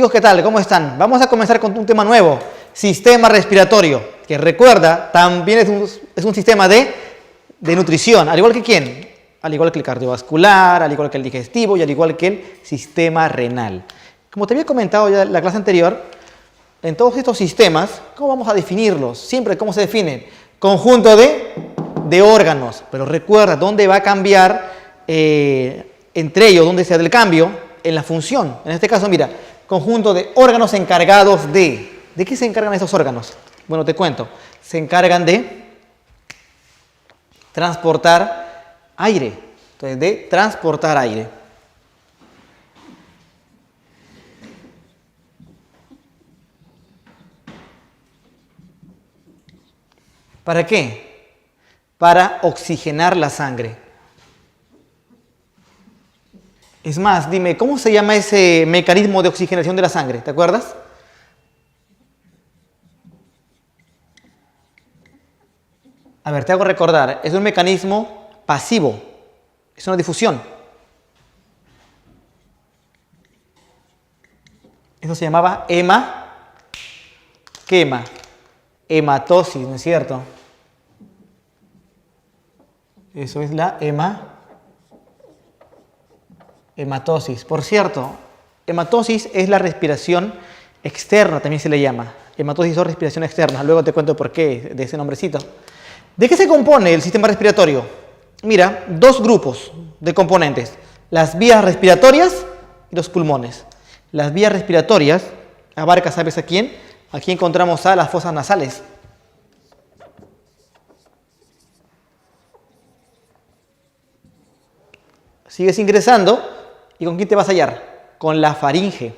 Chicos, ¿qué tal? ¿Cómo están? Vamos a comenzar con un tema nuevo, sistema respiratorio, que recuerda, también es un sistema de nutrición, al igual que ¿quién? Al igual que el cardiovascular, al igual que el digestivo y al igual que el sistema renal. Como te había comentado ya en la clase anterior, en todos estos sistemas, ¿cómo vamos a definirlos? Siempre, ¿cómo se definen? Conjunto de órganos, pero recuerda, ¿dónde va a cambiar entre ellos? ¿Dónde se da el cambio? En la función. En este caso, mira, conjunto de órganos encargados de... ¿De qué se encargan esos órganos? Bueno, te cuento. Se encargan de transportar aire. Entonces, de transportar aire. ¿Para qué? Para oxigenar la sangre. Es más, dime, ¿cómo se llama ese mecanismo de oxigenación de la sangre? ¿Te acuerdas? A ver, te hago recordar. Es un mecanismo pasivo. Es una difusión. Eso se llamaba hematosis, ¿no es cierto? Eso es la hematosis. Por cierto, hematosis es la respiración externa, también se le llama. Hematosis o respiración externa. Luego te cuento por qué de ese nombrecito. ¿De qué se compone el sistema respiratorio? Mira, dos grupos de componentes. Las vías respiratorias y los pulmones. Las vías respiratorias abarca, ¿sabes a quién? Aquí encontramos a las fosas nasales. Sigues ingresando y ¿con quién te vas a hallar? Con la faringe.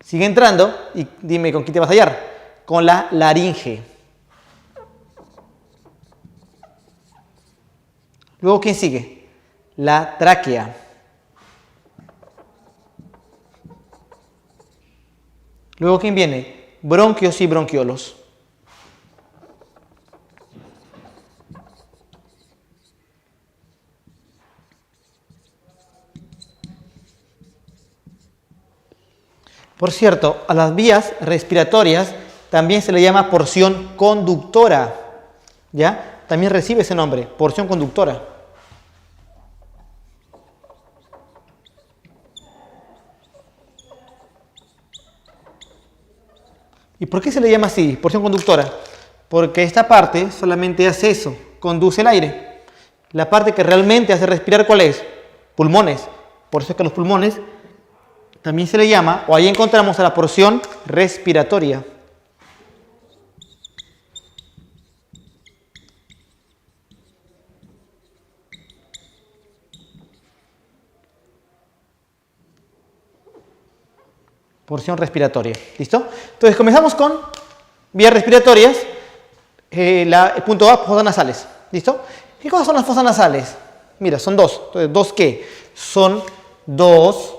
Sigue entrando y dime con quién te vas a hallar. Con la laringe. Luego, ¿quién sigue? La tráquea. Luego, ¿quién viene? Bronquios y bronquiolos. Por cierto, a las vías respiratorias también se le llama porción conductora. ¿Ya? También recibe ese nombre, porción conductora. ¿Y por qué se le llama así, porción conductora? Porque esta parte solamente hace eso, conduce el aire. La parte que realmente hace respirar, ¿cuál es? Pulmones. Por eso es que a los pulmones también se le llama, o ahí encontramos a la porción respiratoria. Porción respiratoria. ¿Listo? Entonces comenzamos con vías respiratorias. El punto A, fosas nasales. ¿Listo? ¿Qué cosas son las fosas nasales? Mira, son dos. Entonces, ¿dos qué? Son dos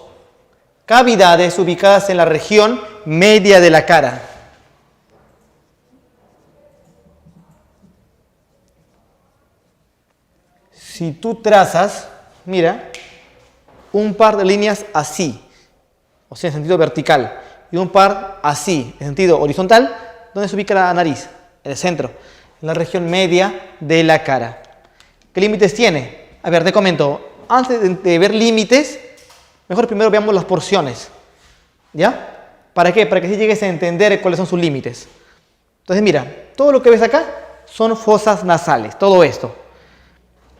cavidades ubicadas en la región media de la cara. Si tú trazas, mira, un par de líneas así, o sea, en sentido vertical, y un par así, en sentido horizontal, ¿dónde se ubica la nariz? En el centro, en la región media de la cara. ¿Qué límites tiene? A ver, te comento, antes de ver límites, mejor primero veamos las porciones. ¿Ya? ¿Para qué? Para que así llegues a entender cuáles son sus límites. Entonces, mira, todo lo que ves acá son fosas nasales, todo esto.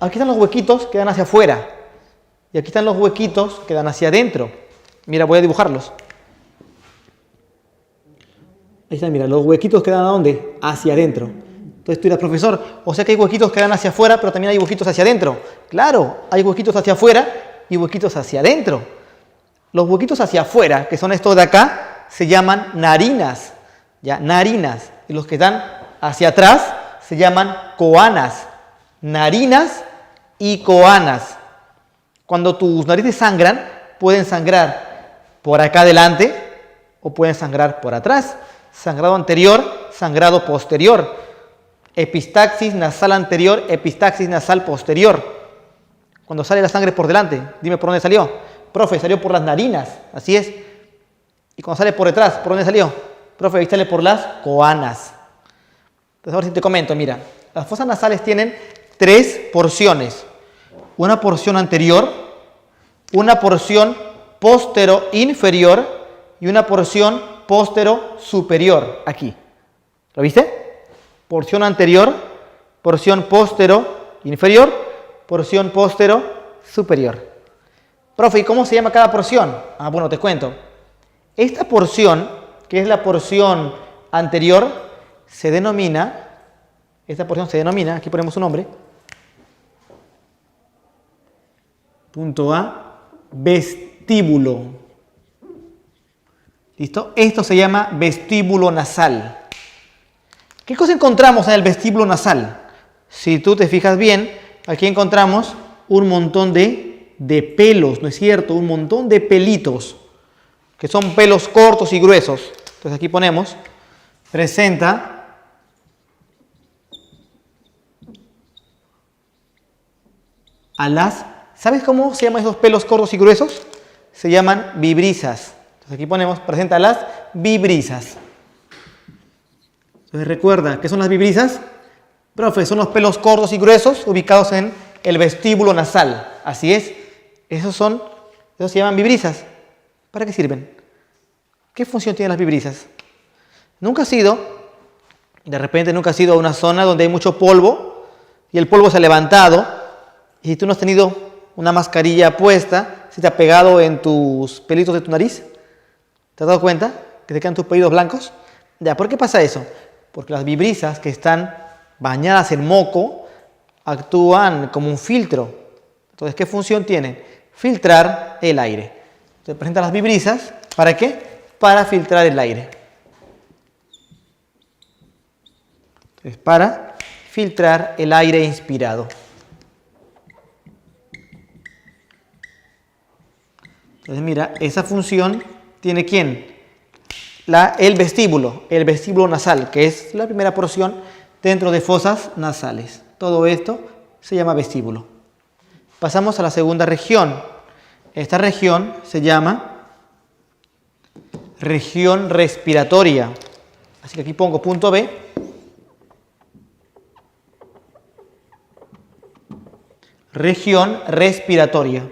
Aquí están los huequitos que dan hacia afuera. Y aquí están los huequitos que dan hacia adentro. Mira, voy a dibujarlos. Ahí están, mira, los huequitos que dan ¿a dónde? Hacia adentro. Entonces tú dirás, profesor, o sea que hay huequitos que dan hacia afuera, pero también hay huequitos hacia adentro. Claro, hay huequitos hacia afuera y huequitos hacia adentro. Los huequitos hacia afuera, que son estos de acá, se llaman narinas. ¿Ya? Narinas. Y los que están hacia atrás se llaman coanas. Narinas y coanas. Cuando tus narices sangran, pueden sangrar por acá adelante o pueden sangrar por atrás. Sangrado anterior, sangrado posterior. Epistaxis nasal anterior, epistaxis nasal posterior. Cuando sale la sangre por delante, dime por dónde salió. Profe, salió por las narinas, así es. Y cuando sale por detrás, ¿por dónde salió? Profe, ahí sale por las coanas. Entonces ahora sí te comento, mira, las fosas nasales tienen 3 porciones. Una porción anterior, una porción postero-inferior y una porción postero-superior, aquí. ¿Lo viste? Porción anterior, porción postero-inferior, porción postero-superior. Profe, ¿y cómo se llama cada porción? Ah, bueno, te cuento. Esta porción, que es la porción anterior, se denomina, aquí ponemos un nombre, punto A, vestíbulo. ¿Listo? Esto se llama vestíbulo nasal. ¿Qué cosa encontramos en el vestíbulo nasal? Si tú te fijas bien, aquí encontramos un montón de pelos, ¿no es cierto? Un montón de pelitos, que son pelos cortos y gruesos. Entonces aquí ponemos, presenta a las... ¿Sabes cómo se llaman esos pelos cortos y gruesos? Se llaman vibrisas. Entonces aquí ponemos, presenta a las vibrisas. Entonces recuerda, ¿qué son las vibrisas? Profe, son los pelos cortos y gruesos ubicados en el vestíbulo nasal. Así es. Esos se llaman vibrisas. ¿Para qué sirven? ¿Qué función tienen las vibrisas? Nunca has ido a una zona donde hay mucho polvo y el polvo se ha levantado y tú no has tenido una mascarilla puesta, se te ha pegado en tus pelitos de tu nariz. ¿Te has dado cuenta que te quedan tus pelitos blancos? Ya, ¿por qué pasa eso? Porque las vibrisas que están bañadas en moco actúan como un filtro. Entonces, ¿qué función tienen? Filtrar el aire. Se presentan las vibrisas, ¿para qué? Para filtrar el aire. Entonces, para filtrar el aire inspirado. Entonces, mira, esa función tiene ¿quién? El vestíbulo nasal, que es la primera porción dentro de fosas nasales. Todo esto se llama vestíbulo. Pasamos a la segunda región. Esta región se llama región respiratoria. Así que aquí pongo punto B. Región respiratoria.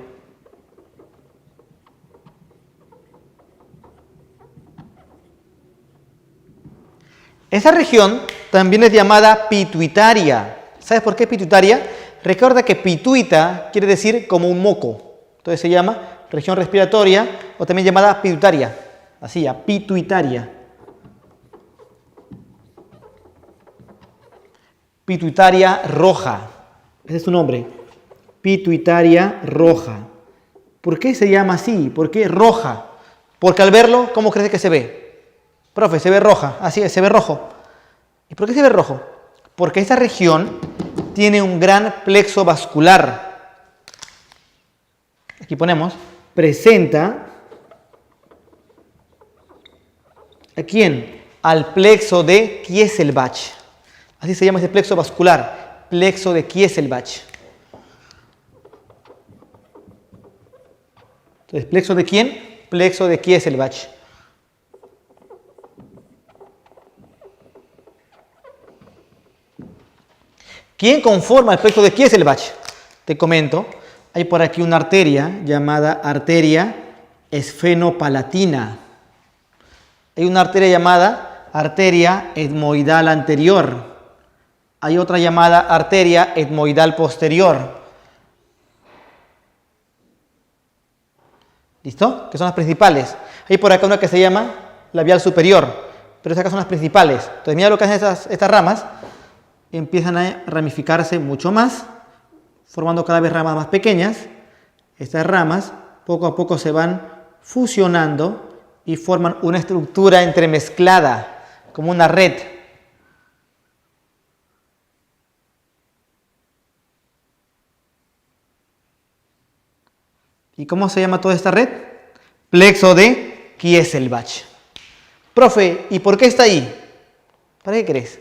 Esa región también es llamada pituitaria. ¿Sabes por qué pituitaria? Recuerda que pituita quiere decir como un moco. Entonces se llama región respiratoria o también llamada pituitaria. Así ya, pituitaria. Pituitaria roja. Ese es su nombre. Pituitaria roja. ¿Por qué se llama así? ¿Por qué roja? Porque al verlo, ¿cómo crees que se ve? Profe, se ve roja. Así es, se ve rojo. ¿Y por qué se ve rojo? Porque esta región tiene un gran plexo vascular. Aquí ponemos, presenta ¿a quién? Al plexo de Kieselbach. Así se llama ese plexo vascular, plexo de Kieselbach. Entonces, ¿plexo de quién? Plexo de Kieselbach. ¿Quién conforma el plexo de Kieselbach? Te comento, hay por aquí una arteria llamada arteria esfenopalatina. Hay una arteria llamada arteria etmoidal anterior. Hay otra llamada arteria etmoidal posterior. ¿Listo? Que son las principales. Hay por acá una que se llama labial superior, pero esas acá son las principales. Entonces mira lo que hacen estas ramas. Empiezan a ramificarse mucho más, formando cada vez ramas más pequeñas. Estas ramas poco a poco se van fusionando y forman una estructura entremezclada, como una red. ¿Y cómo se llama toda esta red? Plexo de Kieselbach. Profe, ¿y por qué está ahí? ¿Para qué crees?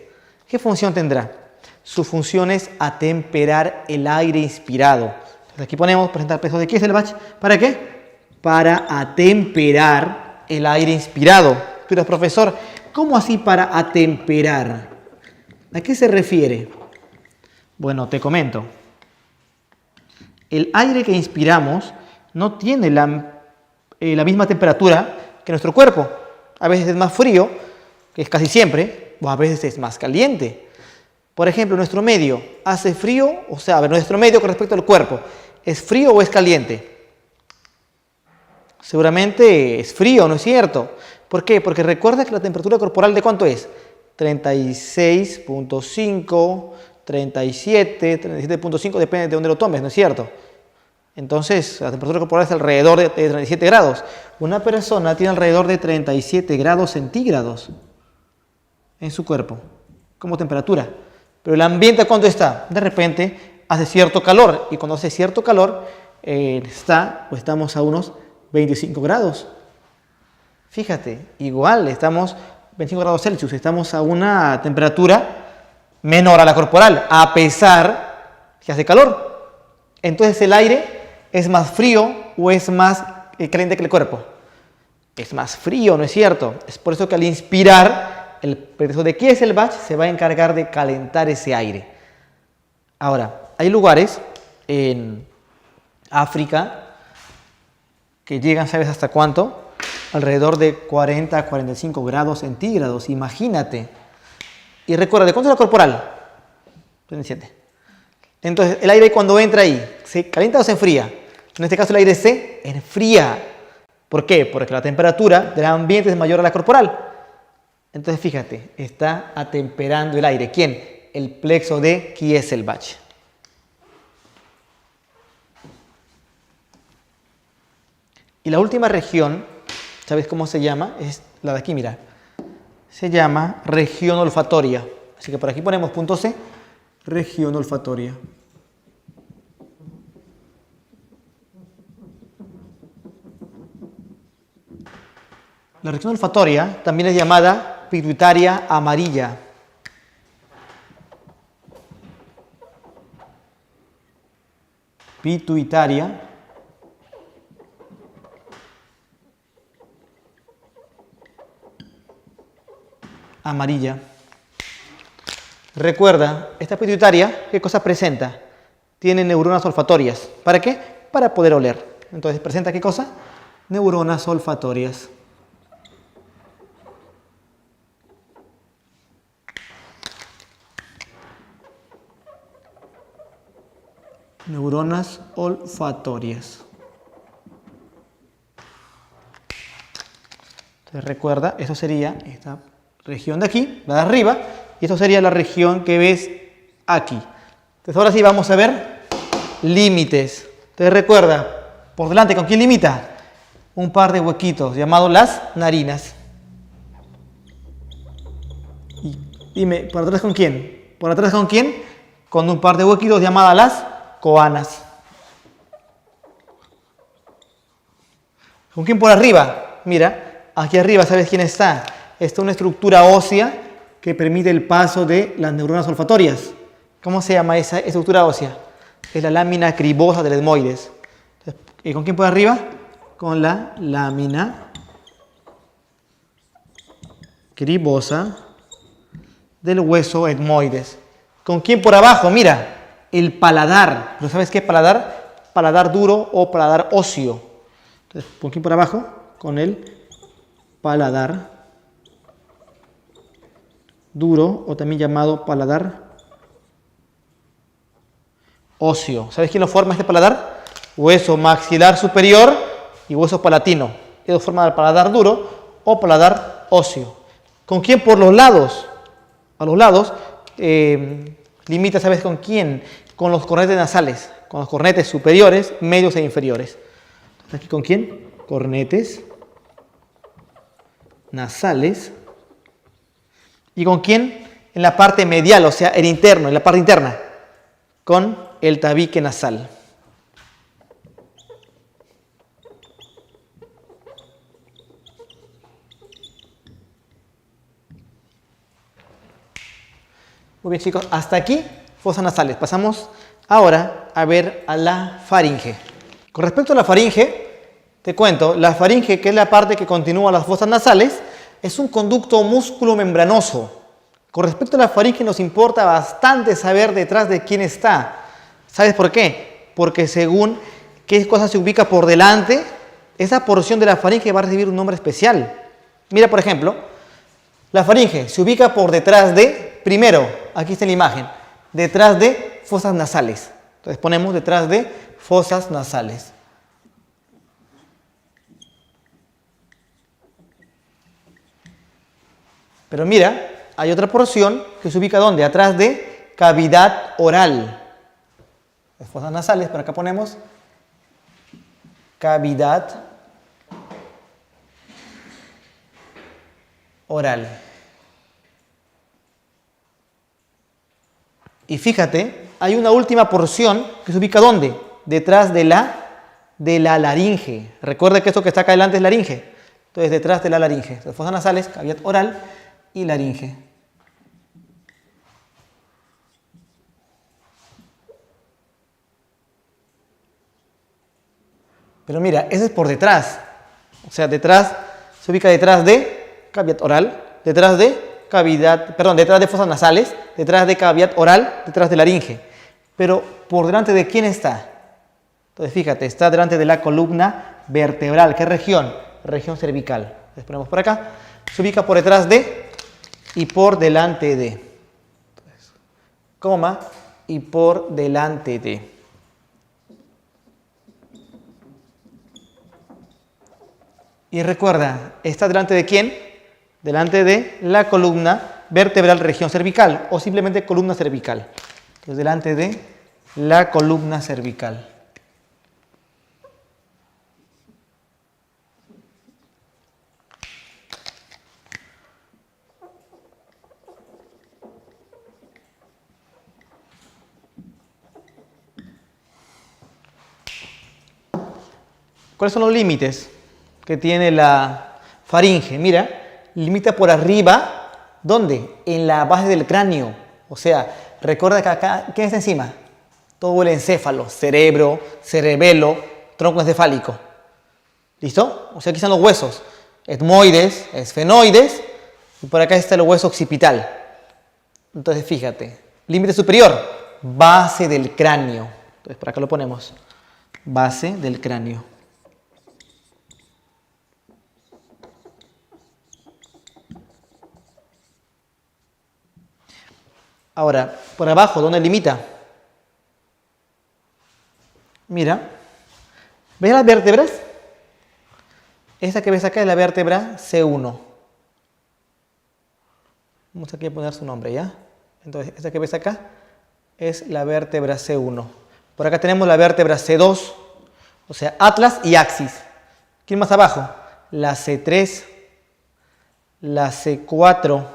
¿Qué función tendrá? Su función es atemperar el aire inspirado. Entonces aquí ponemos presentar plexo de Kieselbach. ¿Para qué? para atemperar el aire inspirado. Pero profesor, ¿cómo así para atemperar? ¿A qué se refiere? Bueno, te comento. El aire que inspiramos no tiene la misma temperatura que nuestro cuerpo. A veces es más frío, que es casi siempre, o a veces es más caliente. Por ejemplo, nuestro medio hace frío, o sea, a ver, nuestro medio con respecto al cuerpo, ¿es frío o es caliente? Seguramente es frío, ¿no es cierto? ¿Por qué? Porque recuerda que la temperatura corporal ¿de cuánto es? 36.5, 37, 37.5, depende de dónde lo tomes, ¿no es cierto? Entonces, la temperatura corporal es alrededor de 37 grados. Una persona tiene alrededor de 37 grados centígrados en su cuerpo, como temperatura. Pero el ambiente, ¿a cuánto está? De repente hace cierto calor, y cuando hace cierto calor, estamos a unos 25 grados. Fíjate, igual estamos 25 grados Celsius, estamos a una temperatura menor a la corporal, a pesar que hace calor. Entonces, ¿el aire es más frío o es más caliente que el cuerpo? Es más frío, ¿no es cierto? Es por eso que al inspirar, el proceso de Kieselbach se va a encargar de calentar ese aire. Ahora, hay lugares en África que llegan, ¿sabes hasta cuánto? Alrededor de 40 a 45 grados centígrados, imagínate. Y recuerda, ¿de cuánto es la corporal? 37. Entonces, el aire cuando entra ahí, ¿se calienta o se enfría? En este caso el aire se enfría. ¿Por qué? Porque la temperatura del ambiente es mayor a la corporal. Entonces, fíjate, está atemperando el aire. ¿Quién? El plexo de Kieselbach. Y la última región, ¿sabes cómo se llama? Es la de aquí, mira. Se llama región olfatoria. Así que por aquí ponemos punto C, región olfatoria. La región olfatoria también es llamada pituitaria amarilla. Pituitaria amarilla. Recuerda, esta pituitaria, ¿qué cosa presenta? Tiene neuronas olfatorias. ¿Para qué? Para poder oler. Entonces, ¿presenta qué cosa? Neuronas olfatorias. Neuronas olfatorias. Entonces, recuerda, eso sería esta región de aquí, la de arriba, y esto sería la región que ves aquí. Entonces, ahora sí vamos a ver límites. Entonces, recuerda, por delante, ¿con quién limita? Un par de huequitos llamados las narinas. Y dime, ¿por atrás con quién? ¿Por atrás con quién? Con un par de huequitos llamadas las coanas. ¿Con quién por arriba? Mira, aquí arriba, ¿sabes quién está? Está una estructura ósea que permite el paso de las neuronas olfatorias. ¿Cómo se llama esa estructura ósea? Es la lámina cribosa del etmoides. ¿Y con quién por arriba? Con la lámina cribosa del hueso etmoides. ¿Con quién por abajo? Mira, el paladar. ¿Pero sabes qué es paladar? Paladar duro o paladar óseo. Entonces, ¿con quién por abajo? Con el paladar duro o también llamado paladar óseo. ¿Sabes quién lo forma este paladar? Hueso maxilar superior y hueso palatino. Eso forma el paladar duro o paladar óseo. ¿Con quién por los lados? A los lados limita, ¿sabes con quién? Con los cornetes nasales, con los cornetes superiores, medios e inferiores. ¿Aquí con quién? Cornetes nasales. ¿Y con quién? En la parte medial, o sea, el interno, en la parte interna, con el tabique nasal. Muy bien, chicos, hasta aquí fosas nasales. Pasamos ahora a ver a la faringe. Con respecto a la faringe, Te cuento, la faringe, que es la parte que continúa las fosas nasales, es un conducto músculo-membranoso. Con respecto a la faringe nos importa bastante saber detrás de quién está. ¿Sabes por qué? Porque según qué cosa se ubica por delante, esa porción de la faringe va a recibir un nombre especial. Mira, por ejemplo, la faringe se ubica por detrás de, primero, aquí está la imagen, detrás de fosas nasales. Entonces ponemos detrás de fosas nasales. Pero mira, hay otra porción que se ubica ¿dónde? Atrás de cavidad oral. Las fosas nasales, por acá ponemos cavidad oral. Y fíjate, hay una última porción que se ubica ¿dónde? Detrás de la laringe. Recuerda que esto que está acá adelante es laringe. Entonces, detrás de la laringe. Las fosas nasales, cavidad oral y laringe. Pero mira, ese es por detrás. O sea, detrás, se ubica detrás de cavidad oral, detrás de cavidad, perdón, detrás de fosas nasales, detrás de cavidad oral, detrás de laringe. Pero, ¿por delante de quién está? Entonces, fíjate, está delante de la columna vertebral. ¿Qué región? Región cervical. Entonces, ponemos por acá. Se ubica por detrás de y por delante de. Entonces, coma y por delante de. Y recuerda, ¿está delante de quién? Delante de la columna vertebral región cervical o simplemente columna cervical. Entonces, delante de la columna cervical. ¿Cuáles son los límites que tiene la faringe? Mira, limita por arriba, ¿dónde? En la base del cráneo. O sea, recuerda que acá, ¿qué está encima? Todo el encéfalo, cerebro, cerebelo, tronco encefálico. ¿Listo? O sea, aquí están los huesos. Etmoides, esfenoides, y por acá está el hueso occipital. Entonces, fíjate, límite superior, base del cráneo. Entonces, por acá lo ponemos, base del cráneo. Ahora, por abajo, ¿dónde limita? Mira, ¿ves las vértebras? Esta que ves acá es la vértebra C1. Vamos aquí a poner su nombre, ¿ya? Entonces, esta que ves acá es la vértebra C1. Por acá tenemos la vértebra C2, o sea, atlas y axis. ¿Quién más abajo? La C3, la C4,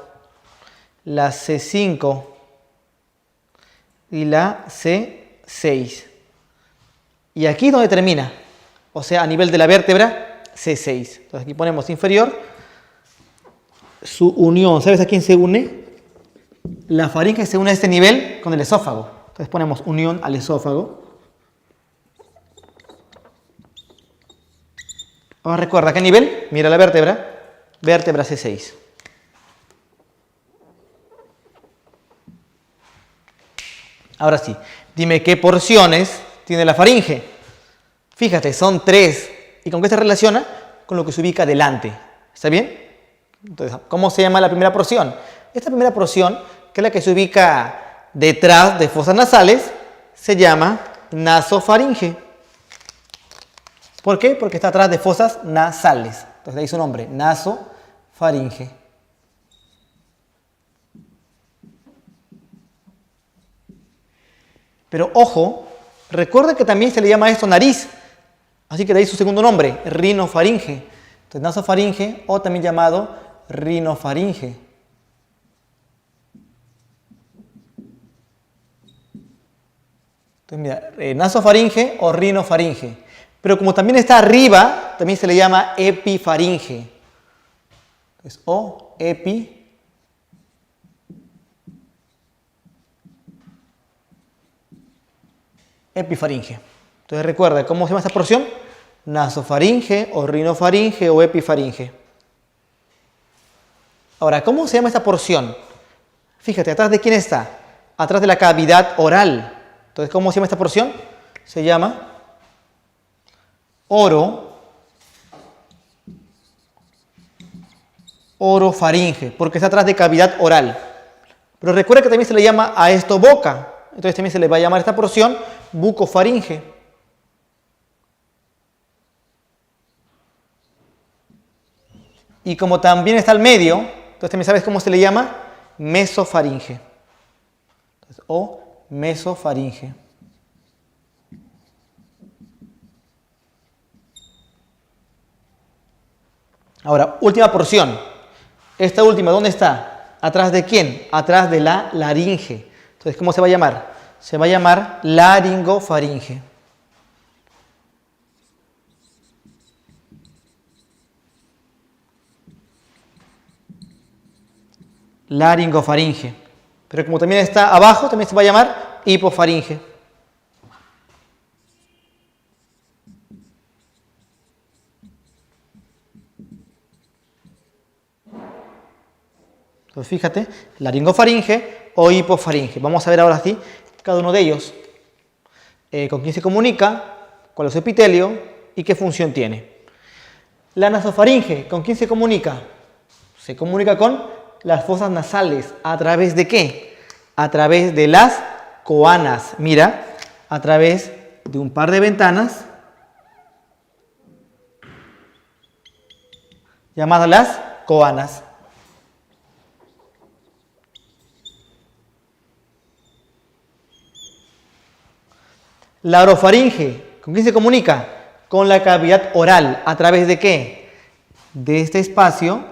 la C5 y la C6. Y aquí donde termina, o sea, a nivel de la vértebra C6. Entonces aquí ponemos inferior, su unión. ¿Sabes a quién se une? La faringe se une a este nivel con el esófago. Entonces ponemos unión al esófago. Ahora recuerda, ¿a qué nivel? Mira la vértebra, vértebra C6. Ahora sí, dime qué porciones tiene la faringe. Fíjate, son 3. ¿Y con qué se relaciona? Con lo que se ubica delante. ¿Está bien? Entonces, ¿cómo se llama la primera porción? Esta primera porción, que es la que se ubica detrás de fosas nasales, se llama nasofaringe. ¿Por qué? Porque está atrás de fosas nasales. Entonces, de ahí su nombre, nasofaringe. Pero ojo, recuerda que también se le llama esto nariz. Así que de ahí su segundo nombre, rinofaringe. Entonces, nasofaringe o también llamado rinofaringe. Entonces, mira, nasofaringe o rinofaringe. Pero como también está arriba, también se le llama epifaringe. Entonces, o epifaringe. Entonces recuerda, ¿cómo se llama esta porción? nasofaringe o rinofaringe o epifaringe. Ahora, ¿cómo se llama esta porción? Fíjate, ¿atrás de quién está? Atrás de la cavidad oral. Entonces, ¿cómo se llama esta porción? Se llama orofaringe, porque está atrás de cavidad oral. Pero recuerda que también se le llama a esto boca. Entonces también se le va a llamar a esta porción bucofaringe. Y como también está al medio, entonces también sabes cómo se le llama mesofaringe. Entonces, o mesofaringe. Ahora, última porción. Esta última, ¿dónde está? ¿Atrás de quién? Atrás de la laringe. Entonces, ¿cómo se va a llamar? Se va a llamar laringofaringe. Laringofaringe. Pero como también está abajo, también se va a llamar hipofaringe. Entonces fíjate, laringofaringe o hipofaringe. Vamos a ver ahora sí cada uno de ellos. Con quién se comunica, cuál es su epitelio y qué función tiene. La nasofaringe, ¿con quién se comunica? Se comunica con las fosas nasales. ¿A través de qué? A través de las coanas. Mira, a través de un par de ventanas llamadas las coanas. La orofaringe, ¿con quién se comunica? Con la cavidad oral. ¿A través de qué? De este espacio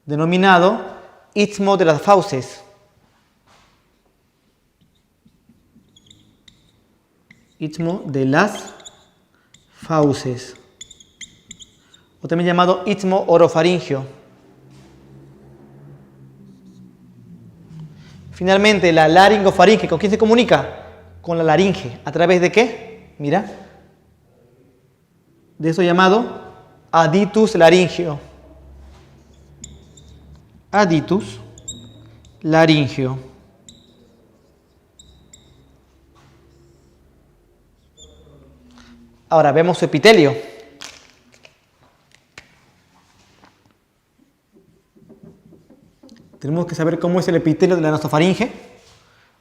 denominado istmo de las fauces. Istmo de las fauces. O también llamado istmo orofaringio. Finalmente, la laringofaringe, ¿con quién se comunica? Con la laringe. ¿A través de qué? Mira. De eso llamado aditus laringio. Aditus laringio. Ahora vemos su epitelio. Tenemos que saber cómo es el epitelio de la nasofaringe,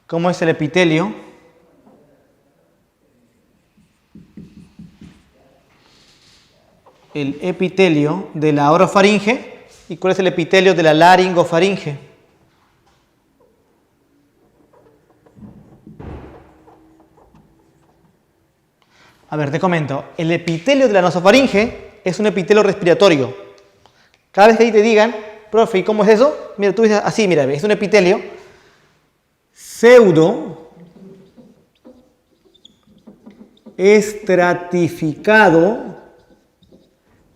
cómo es el epitelio de la orofaringe y cuál es el epitelio de la laringofaringe. A ver, te comento. El epitelio de la nasofaringe es un epitelio respiratorio. Cada vez que ahí te digan, profe, ¿y cómo es eso? Mira, tú dices así, mira, es un epitelio pseudo estratificado,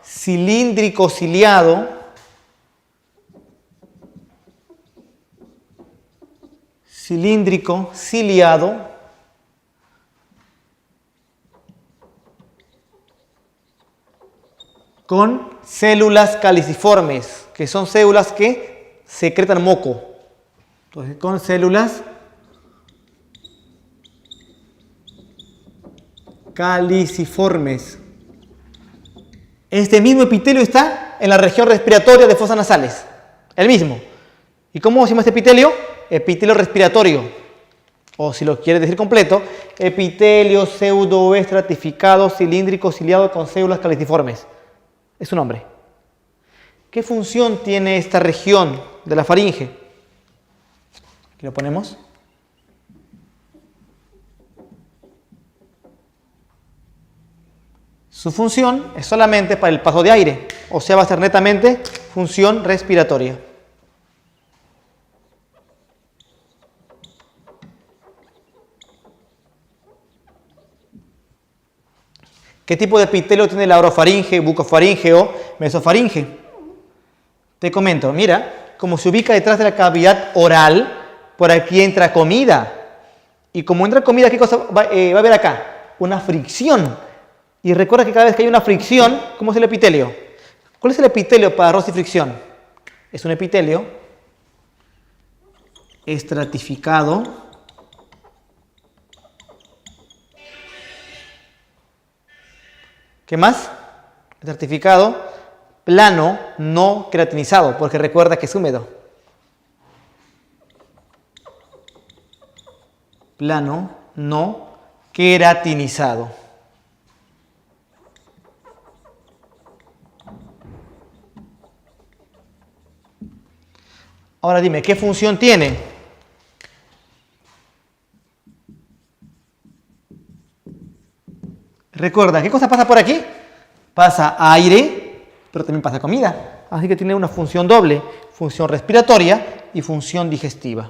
cilíndrico ciliado, con células caliciformes, que son células que secretan moco. Entonces, con células caliciformes. Este mismo epitelio está en la región respiratoria de fosas nasales. El mismo. ¿Y cómo se llama este epitelio? Epitelio respiratorio. O si lo quieres decir completo, epitelio pseudoestratificado, cilíndrico, ciliado con células caliciformes. Es su nombre. ¿Qué función tiene esta región de la faringe? Aquí lo ponemos. Su función es solamente para el paso de aire, o sea, va a ser netamente función respiratoria. ¿Qué tipo de epitelio tiene la orofaringe, bucofaringe o mesofaringe? Te comento, mira, como se ubica detrás de la cavidad oral, por aquí entra comida. Y como entra comida, ¿qué cosa va a haber acá? una fricción. Y recuerda que cada vez que hay una fricción, ¿cómo es el epitelio? ¿Cuál es el epitelio para roce y fricción? Es un epitelio estratificado ¿qué más? Estratificado, plano, no queratinizado, porque recuerda que es húmedo. Plano, no queratinizado. Ahora dime, ¿qué función tiene? Recuerda, ¿qué cosa pasa por aquí? Pasa aire, pero también pasa comida. Así que tiene una función doble, función respiratoria y función digestiva.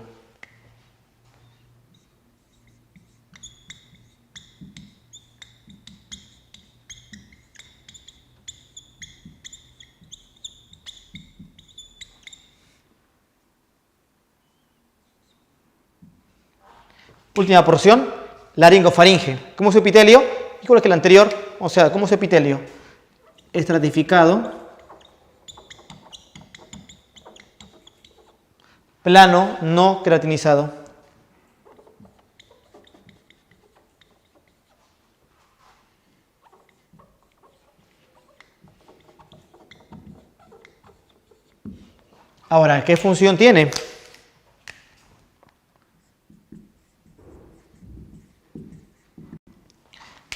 Última porción, laringofaringe. ¿Cómo es su epitelio? Igual que el anterior, o sea, ¿cómo es su epitelio? Estratificado, plano, no queratinizado. Ahora, ¿qué función tiene?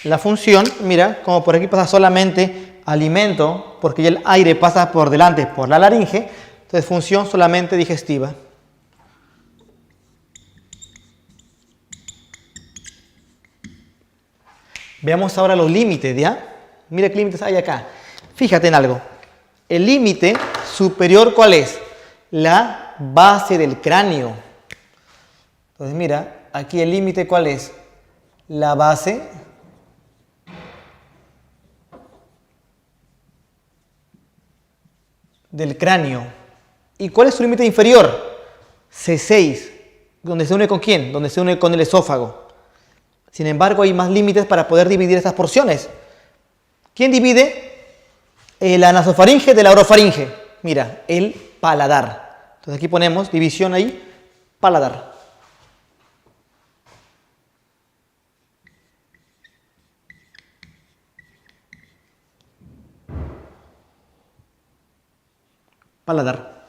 La función, mira, como por aquí pasa solamente alimento, porque ya el aire pasa por delante por la laringe, entonces función solamente digestiva. Veamos ahora los límites, ¿ya? Mira qué límites hay acá. Fíjate en algo. El límite superior, ¿cuál es? La base del cráneo. Entonces, mira, aquí el límite, ¿cuál es? La base del cráneo. ¿Y cuál es su límite inferior? C6. ¿Donde se une con quién? Donde se une con el esófago. Sin embargo, hay más límites para poder dividir estas porciones. ¿Quién divide? La nasofaringe de la orofaringe. Mira, el paladar. Entonces aquí ponemos división ahí, paladar. Paladar.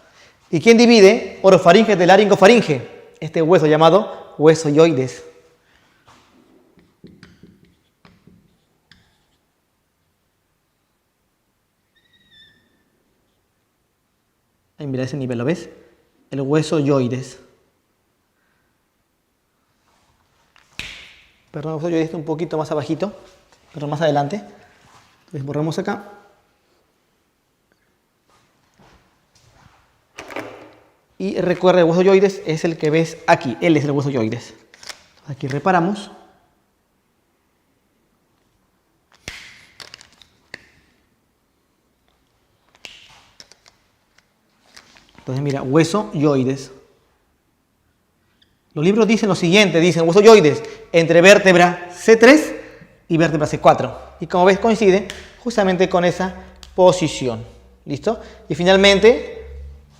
¿Y quién divide? Orofaringe de laringofaringe. Este hueso llamado hueso hyoides. Ahí mira ese nivel, ¿lo ves? El hueso hyoides. Perdón, el hueso hyoides está un poquito más abajito, pero más adelante. Entonces borramos acá. Y recuerda, el hueso hyoides es el que ves aquí. Él es el hueso hyoides. Aquí reparamos. Entonces mira, hueso hyoides. Los libros dicen lo siguiente, dicen hueso hyoides entre vértebra C3 y vértebra C4. Y como ves coincide justamente con esa posición. ¿Listo? Y finalmente,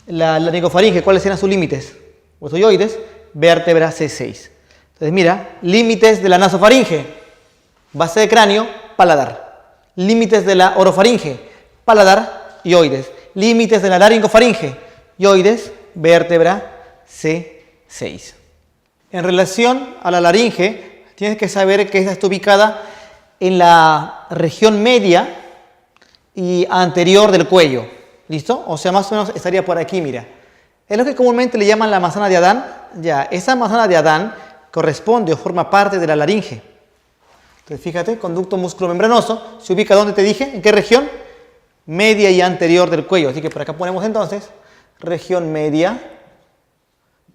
la laringofaringe, ¿cuáles eran sus límites? Hueso hyoides, vértebra C6. Entonces mira, límites de la nasofaringe, base de cráneo, paladar. Límites de la orofaringe, paladar, hyoides. Límites de la laringofaringe, hyoides, vértebra C6. En relación a la laringe, tienes que saber que esta está ubicada en la región media y anterior del cuello. ¿Listo? O sea, más o menos estaría por aquí, mira. Es lo que comúnmente le llaman la manzana de Adán. Ya, esa manzana de Adán corresponde o forma parte de la laringe. Entonces, fíjate, conducto musculomembranoso, ¿se ubica dónde te dije? ¿En qué región? Media y anterior del cuello. Así que por acá ponemos entonces región media.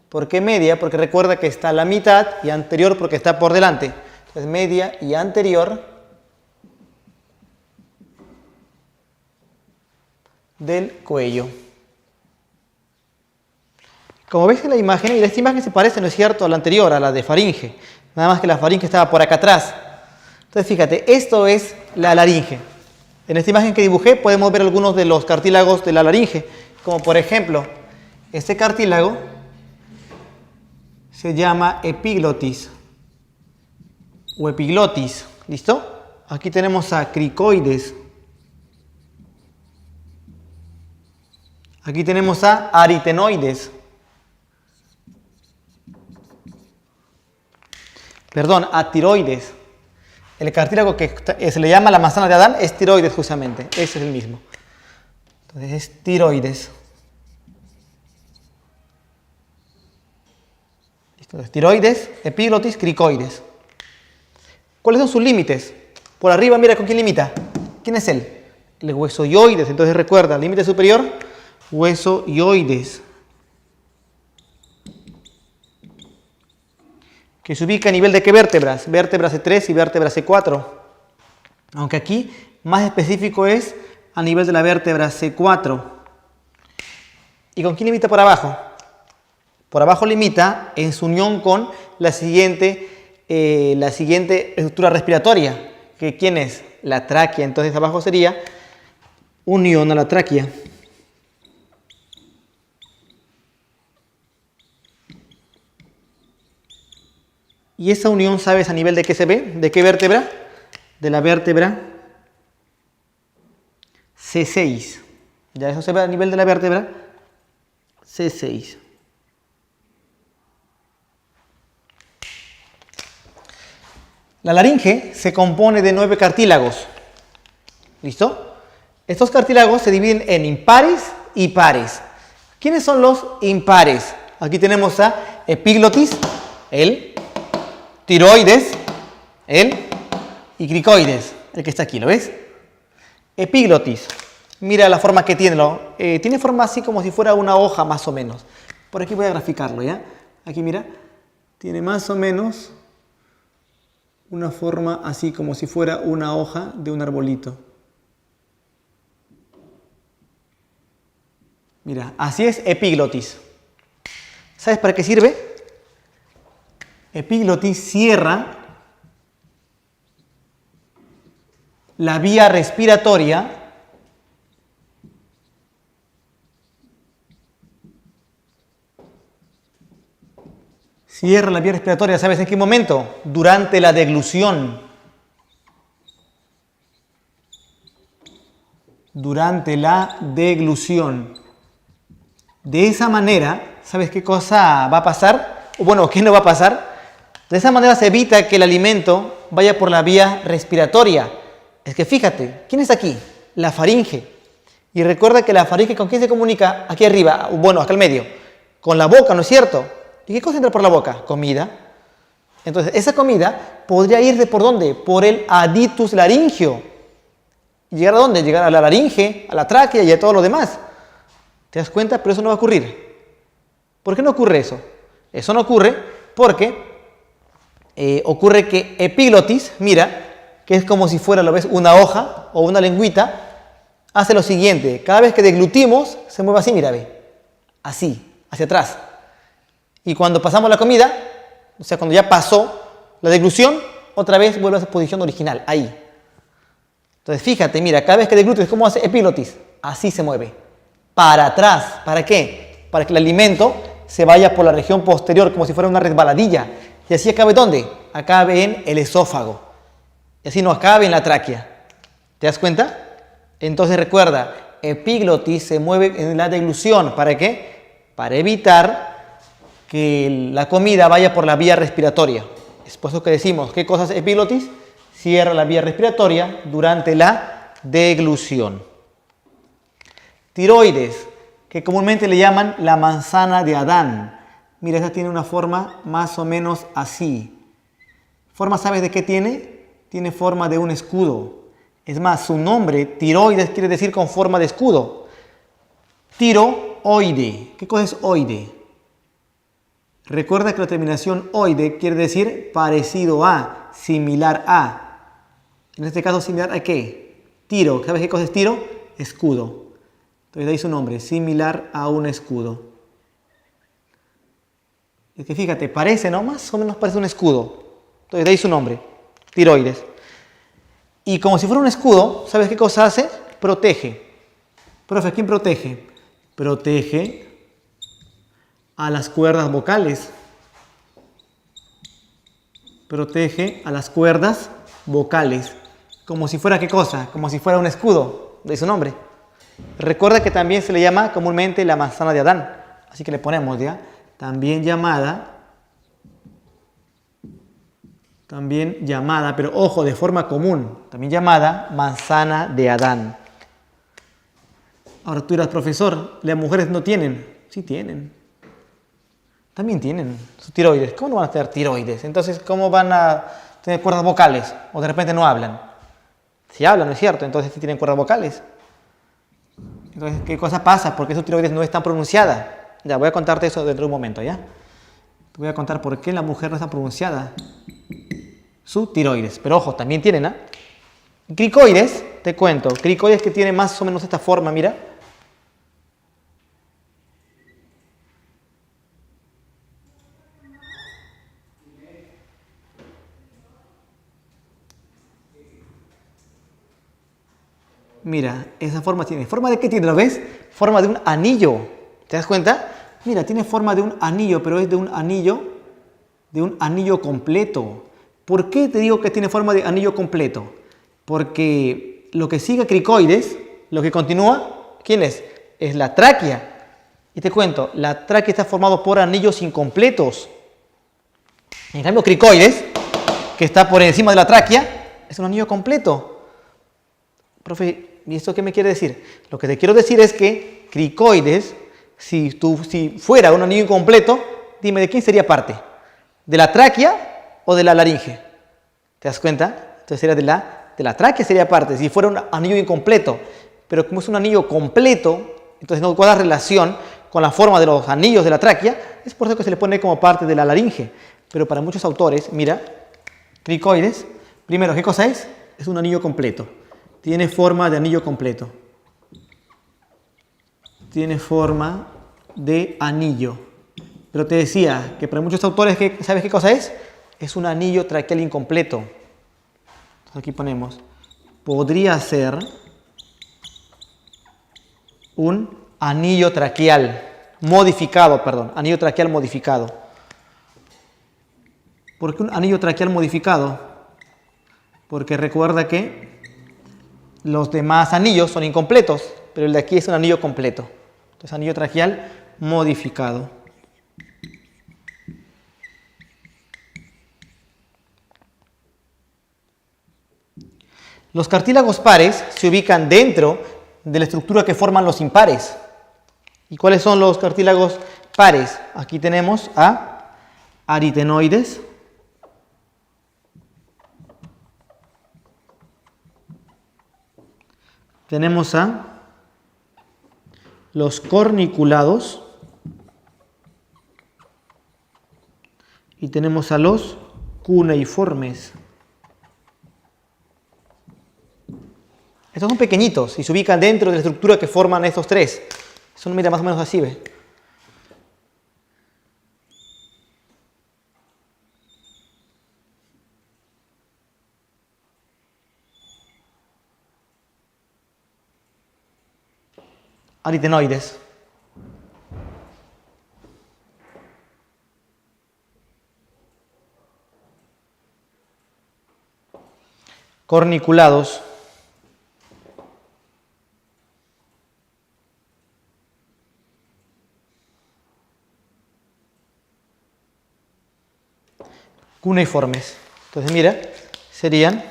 ¿Por qué media? Porque recuerda que está a la mitad y anterior porque está por delante. Entonces, media y anterior del cuello. Como ves en la imagen, esta imagen se parece, ¿no es cierto?, a la anterior, a la de faringe. Nada más que la faringe estaba por acá atrás. Entonces, fíjate, esto es la laringe. En esta imagen que dibujé podemos ver algunos de los cartílagos de la laringe, como por ejemplo, este cartílago se llama epiglotis o epiglotis. ¿Listo? Aquí tenemos a cricoides. Aquí tenemos a aritenoides. Perdón, a tiroides. El cartílago que se le llama la manzana de Adán es tiroides justamente. Ese es el mismo. Entonces es tiroides. ¿Listo? Entonces, tiroides, epiglotis, cricoides. ¿Cuáles son sus límites? Por arriba, mira con quién limita. ¿Quién es él? El huesoioides. Entonces recuerda, límite superior, huesoioides. Que se ubica a nivel de qué vértebras, vértebra C3 y vértebra C4. Aunque aquí más específico es a nivel de la vértebra C4. ¿Y con quién limita por abajo? Por abajo limita en su unión con la siguiente estructura respiratoria. Que ¿quién es? La tráquea. Entonces abajo sería unión a la tráquea. ¿Y esa unión sabes a nivel de qué se ve? ¿De qué vértebra? De la vértebra C6. Ya eso se ve a nivel de la vértebra C6. La laringe se compone de 9 cartílagos. ¿Listo? Estos cartílagos se dividen en impares y pares. ¿Quiénes son los impares? Aquí tenemos a epiglotis, él. Tiroides, y cricoides, el que está aquí, ¿lo ves? Epiglotis, mira la forma que tiene, tiene forma así como si fuera una hoja más o menos. Por aquí voy a graficarlo, ¿ya? Aquí mira, tiene más o menos una forma así como si fuera una hoja de un arbolito. Mira, así es epiglotis. ¿Sabes para qué sirve? Epiglotis cierra la vía respiratoria ¿sabes en qué momento? Durante la deglución. Durante la deglución. De esa manera, ¿sabes qué cosa va a pasar? O bueno, ¿qué no va a pasar? De esa manera se evita que el alimento vaya por la vía respiratoria. Es que fíjate, ¿quién está aquí? La faringe. Y recuerda que la faringe, ¿con quién se comunica? Aquí arriba, bueno, acá al medio. Con la boca, ¿no es cierto? ¿Y qué cosa entra por la boca? Comida. Entonces, esa comida podría irse ¿por dónde? Por el aditus laringio. ¿Y llegar a dónde? Llegar a la laringe, a la tráquea y a todo lo demás. ¿Te das cuenta? Pero eso no va a ocurrir. ¿Por qué no ocurre eso? Eso no ocurre porque ocurre que epiglotis, mira, que es como si fuera, lo ves, una hoja o una lengüita, hace lo siguiente. Cada vez que deglutimos, se mueve así, mira, ve. Así, hacia atrás. Y cuando pasamos la comida, o sea, cuando ya pasó la deglución, otra vez vuelve a su posición original, ahí. Entonces, fíjate, mira, cada vez que deglutes, ¿cómo hace epiglotis? Así se mueve. Para atrás. ¿Para qué? Para que el alimento se vaya por la región posterior, como si fuera una resbaladilla. Y así acabe ¿dónde? Acabe en el esófago. Y así no acabe en la tráquea. ¿Te das cuenta? Entonces recuerda, epiglotis se mueve en la deglución. ¿Para qué? Para evitar que la comida vaya por la vía respiratoria. Es por eso que decimos, ¿qué cosa es epiglotis? Cierra la vía respiratoria durante la deglución. Tiroides, que comúnmente le llaman la manzana de Adán. Mira, esta tiene una forma más o menos así. ¿Forma sabes de qué tiene? Tiene forma de un escudo. Es más, su nombre, tiroides, quiere decir con forma de escudo. Tiroide. ¿Qué cosa es oide? Recuerda que la terminación oide quiere decir parecido a, similar a. En este caso, similar a ¿qué? Tiro. ¿Sabes qué cosa es tiro? Escudo. Entonces de ahí su nombre, similar a un escudo. Es que fíjate, parece, ¿no? Más o menos parece un escudo. Entonces de ahí su nombre, tiroides. Y como si fuera un escudo, ¿sabes qué cosa hace? Protege. Profe, ¿quién protege? Protege a las cuerdas vocales. Protege a las cuerdas vocales. Como si fuera, ¿qué cosa? Como si fuera un escudo, de su nombre. Recuerda que también se le llama comúnmente la manzana de Adán. Así que le ponemos ya. También llamada, pero ojo, de forma común. También llamada manzana de Adán. Ahora tú dirás, profesor, ¿las mujeres no tienen? Sí tienen. También tienen su tiroides. ¿Cómo no van a tener tiroides? Entonces, ¿cómo van a tener cuerdas vocales? O de repente no hablan. Si hablan, ¿no es cierto? Entonces sí tienen cuerdas vocales. Entonces, ¿qué cosa pasa? Porque su tiroides no es tan pronunciada. Ya, voy a contarte eso dentro de un momento, ¿ya? Te voy a contar por qué la mujer no está pronunciada. Su tiroides. Pero ojo, también tienen, ¿ah? Cricoides, te cuento. Cricoides que tienen más o menos esta forma, mira. Mira, esa forma tiene. ¿Forma de qué tiene? ¿Lo ves? Forma de un anillo. ¿Te das cuenta? Mira, tiene forma de un anillo, pero es de un anillo completo. ¿Por qué te digo que tiene forma de anillo completo? Porque lo que sigue a cricoides, lo que continúa, ¿quién es? Es la tráquea. Y te cuento, la tráquea está formada por anillos incompletos. En cambio, cricoides, que está por encima de la tráquea, es un anillo completo. Profe, ¿y esto qué me quiere decir? Lo que te quiero decir es que cricoides, si fuera un anillo incompleto, dime, ¿de quién sería parte? ¿De la tráquea o de la laringe? ¿Te das cuenta? Entonces sería de la tráquea sería parte, si fuera un anillo incompleto. Pero como es un anillo completo, entonces no guarda relación con la forma de los anillos de la tráquea, es por eso que se le pone como parte de la laringe. Pero para muchos autores, mira, cricoides, primero, ¿qué cosa es? Es un anillo completo. Tiene forma de anillo completo. Tiene forma de anillo. Pero te decía que para muchos autores, ¿sabes qué cosa es? Es un anillo traqueal incompleto. Entonces aquí ponemos, podría ser un anillo traqueal modificado, anillo traqueal modificado. ¿Por qué un anillo traqueal modificado? Porque recuerda que los demás anillos son incompletos, pero el de aquí es un anillo completo. Entonces, anillo traqueal modificado. Los cartílagos pares se ubican dentro de la estructura que forman los impares. ¿Y cuáles son los cartílagos pares? Aquí tenemos a aritenoides, tenemos a los corniculados y tenemos a los cuneiformes. Estos son pequeñitos y se ubican dentro de la estructura que forman estos tres. Son, mira, más o menos así, ¿ve? Aritenoides. Corniculados. Cuneiformes. Entonces, mira, serían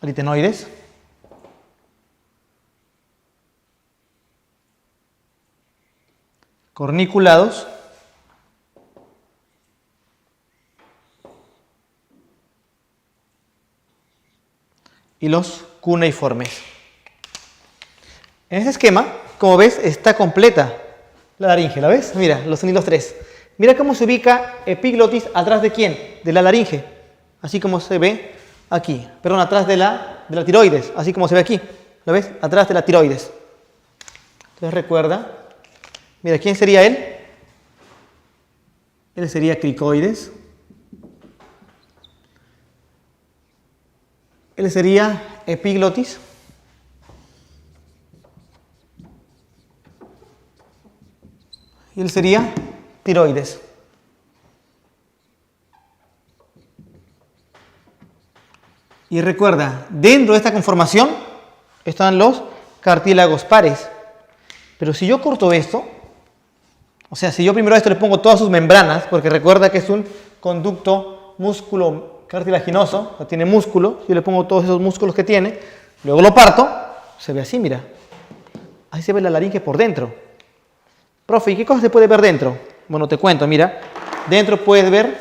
aritenoides, corniculados y los cuneiformes. En este esquema, como ves, está completa la laringe. ¿La ves? Mira, los sonidos 3. Mira cómo se ubica epiglotis atrás de quién, de la laringe, así como se ve aquí. Perdón, atrás de la tiroides, así como se ve aquí. ¿Lo ves? Atrás de la tiroides. Entonces recuerda, mira, ¿quién sería él? Él sería cricoides. Él sería epiglotis. Y él sería tiroides. Y recuerda, dentro de esta conformación están los cartílagos pares. Pero si yo corto esto, o sea, si yo primero a esto le pongo todas sus membranas, porque recuerda que es un conducto músculo cartilaginoso, o sea, tiene músculo, yo le pongo todos esos músculos que tiene, luego lo parto, se ve así, mira. Ahí se ve la laringe por dentro. Profe, ¿y qué cosa se puede ver dentro? Bueno, te cuento, mira. Dentro puedes ver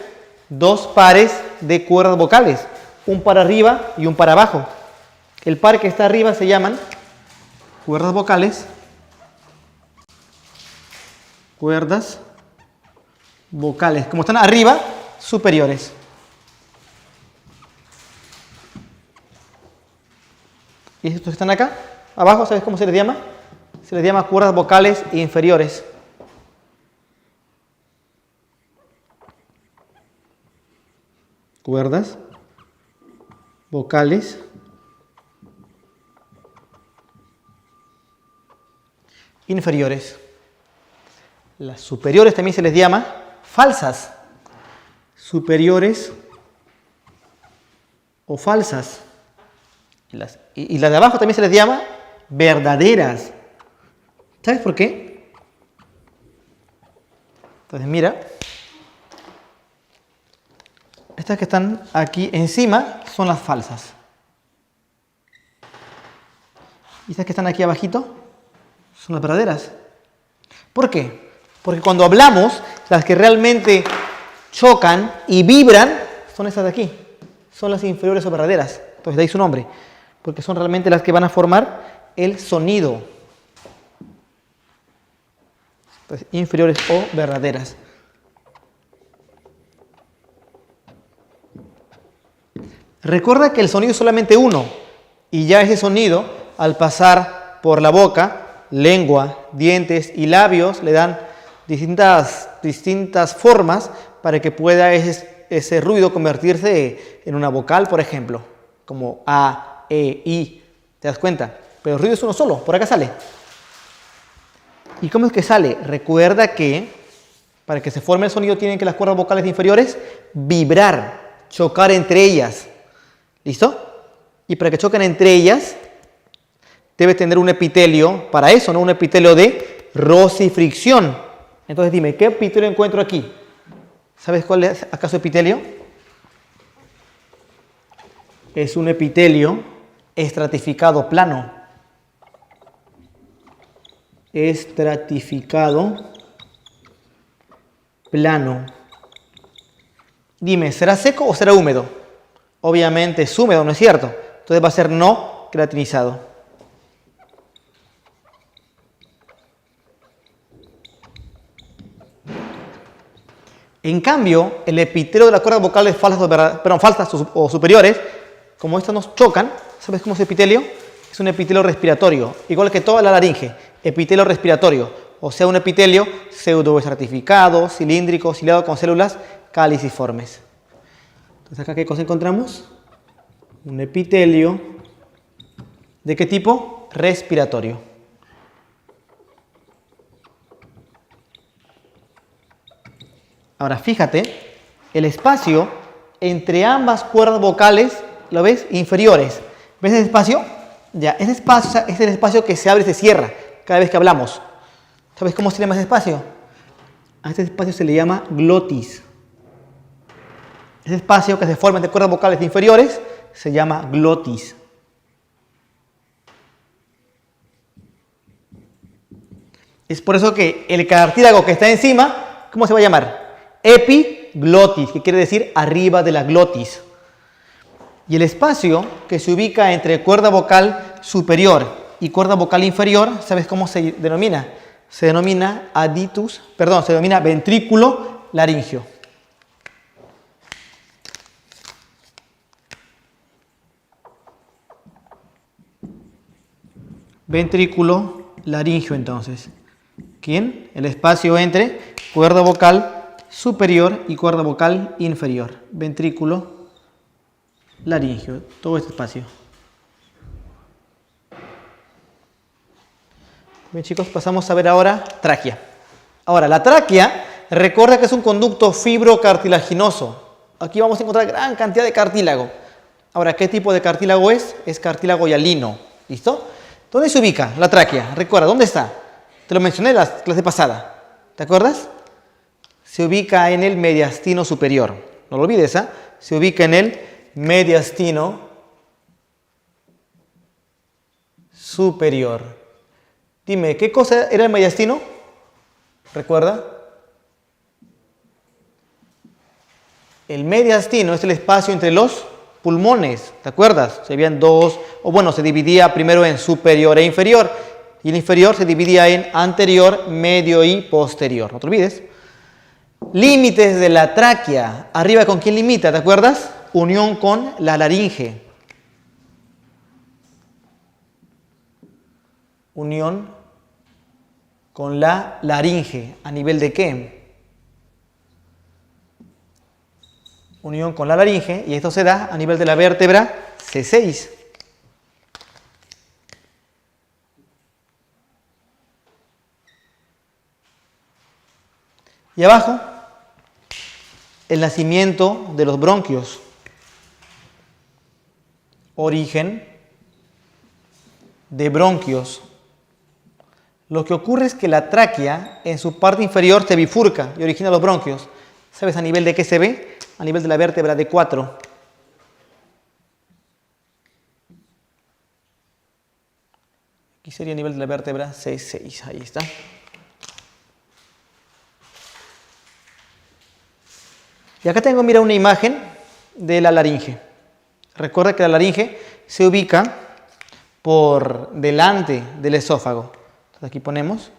dos pares de cuerdas vocales, un para arriba y un para abajo. El par que está arriba se llaman cuerdas vocales. Cuerdas vocales. Como están arriba, superiores. Y estos que están acá, abajo, ¿sabes cómo se les llama? Se les llama cuerdas vocales inferiores. Cuerdas vocales inferiores. Las superiores también se les llama falsas. Superiores o falsas. Y las de abajo también se les llama verdaderas. ¿Sabes por qué? Entonces mira. Estas que están aquí encima son las falsas. Y estas que están aquí abajito son las verdaderas. ¿Por qué? Porque cuando hablamos, las que realmente chocan y vibran son estas de aquí. Son las inferiores o verdaderas. Entonces de ahí su nombre. Porque son realmente las que van a formar el sonido. Entonces, inferiores o verdaderas. Recuerda que el sonido es solamente uno. Y ya ese sonido, al pasar por la boca, lengua, dientes y labios, le dan distintas formas para que pueda ese ruido convertirse en una vocal, por ejemplo, como A, E, I. ¿Te das cuenta? Pero el ruido es uno solo, por acá sale. ¿Y cómo es que sale? Recuerda que para que se forme el sonido tienen que las cuerdas vocales inferiores vibrar, chocar entre ellas. ¿Listo? Y para que choquen entre ellas debe tener un epitelio, para eso, ¿no? Un epitelio de rosifricción. Entonces dime, ¿qué epitelio encuentro aquí? ¿Sabes cuál es acaso epitelio? Es un epitelio estratificado plano. Estratificado plano. Dime, ¿será seco o será húmedo? Obviamente es húmedo, ¿no es cierto? Entonces va a ser no queratinizado. En cambio, el epitelio de las cuerdas vocales falsas o superiores, como estas nos chocan, ¿sabes cómo es el epitelio? Es un epitelio respiratorio, igual que toda la laringe, epitelio respiratorio, o sea, un epitelio pseudoestratificado, cilíndrico, ciliado con células caliciformes. Entonces, ¿acá qué cosa encontramos? Un epitelio, ¿de qué tipo? Respiratorio. Ahora, fíjate, el espacio entre ambas cuerdas vocales, ¿lo ves? Inferiores. ¿Ves ese espacio? Ya, ese espacio es el espacio que se abre y se cierra cada vez que hablamos. ¿Sabes cómo se llama ese espacio? A este espacio se le llama glotis. Ese espacio que se forma entre cuerdas vocales inferiores se llama glotis. Es por eso que el cartílago que está encima, ¿cómo se va a llamar? Epiglotis, que quiere decir arriba de la glotis. Y el espacio que se ubica entre cuerda vocal superior y cuerda vocal inferior, ¿sabes cómo se denomina? Se denomina se denomina ventrículo laringio. Ventrículo laringio, entonces. ¿Quién? El espacio entre cuerda vocal superior y cuerda vocal inferior. Ventrículo laríngeo, todo este espacio. Bien, chicos, pasamos a ver ahora tráquea. Ahora, la tráquea, recuerda que es un conducto fibrocartilaginoso. Aquí vamos a encontrar gran cantidad de cartílago. Ahora, ¿qué tipo de cartílago es? Es cartílago hialino. ¿Listo? ¿Dónde se ubica la tráquea? Recuerda, ¿dónde está? Te lo mencioné en la clase pasada. ¿Te acuerdas? Se ubica en el mediastino superior. No lo olvides, ¿ah? Se ubica en el mediastino superior. Dime, ¿qué cosa era el mediastino? ¿Recuerda? El mediastino es el espacio entre los pulmones, ¿te acuerdas? Se habían dos, o bueno, se dividía primero en superior e inferior, y el inferior se dividía en anterior, medio y posterior. No te olvides. Límites de la tráquea. Arriba, ¿con quién limita? ¿Te acuerdas? Unión con la laringe. Unión con la laringe. ¿A nivel de qué? Unión con la laringe, y esto se da a nivel de la vértebra C6. Y abajo, el nacimiento de los bronquios. Origen de bronquios. Lo que ocurre es que la tráquea en su parte inferior se bifurca y origina los bronquios. ¿Sabes a nivel de qué se ve? A nivel de la vértebra D4. Aquí sería a nivel de la vértebra C6. Ahí está. Y acá tengo, mira, una imagen de la laringe. Recuerda que la laringe se ubica por delante del esófago. Entonces aquí ponemos.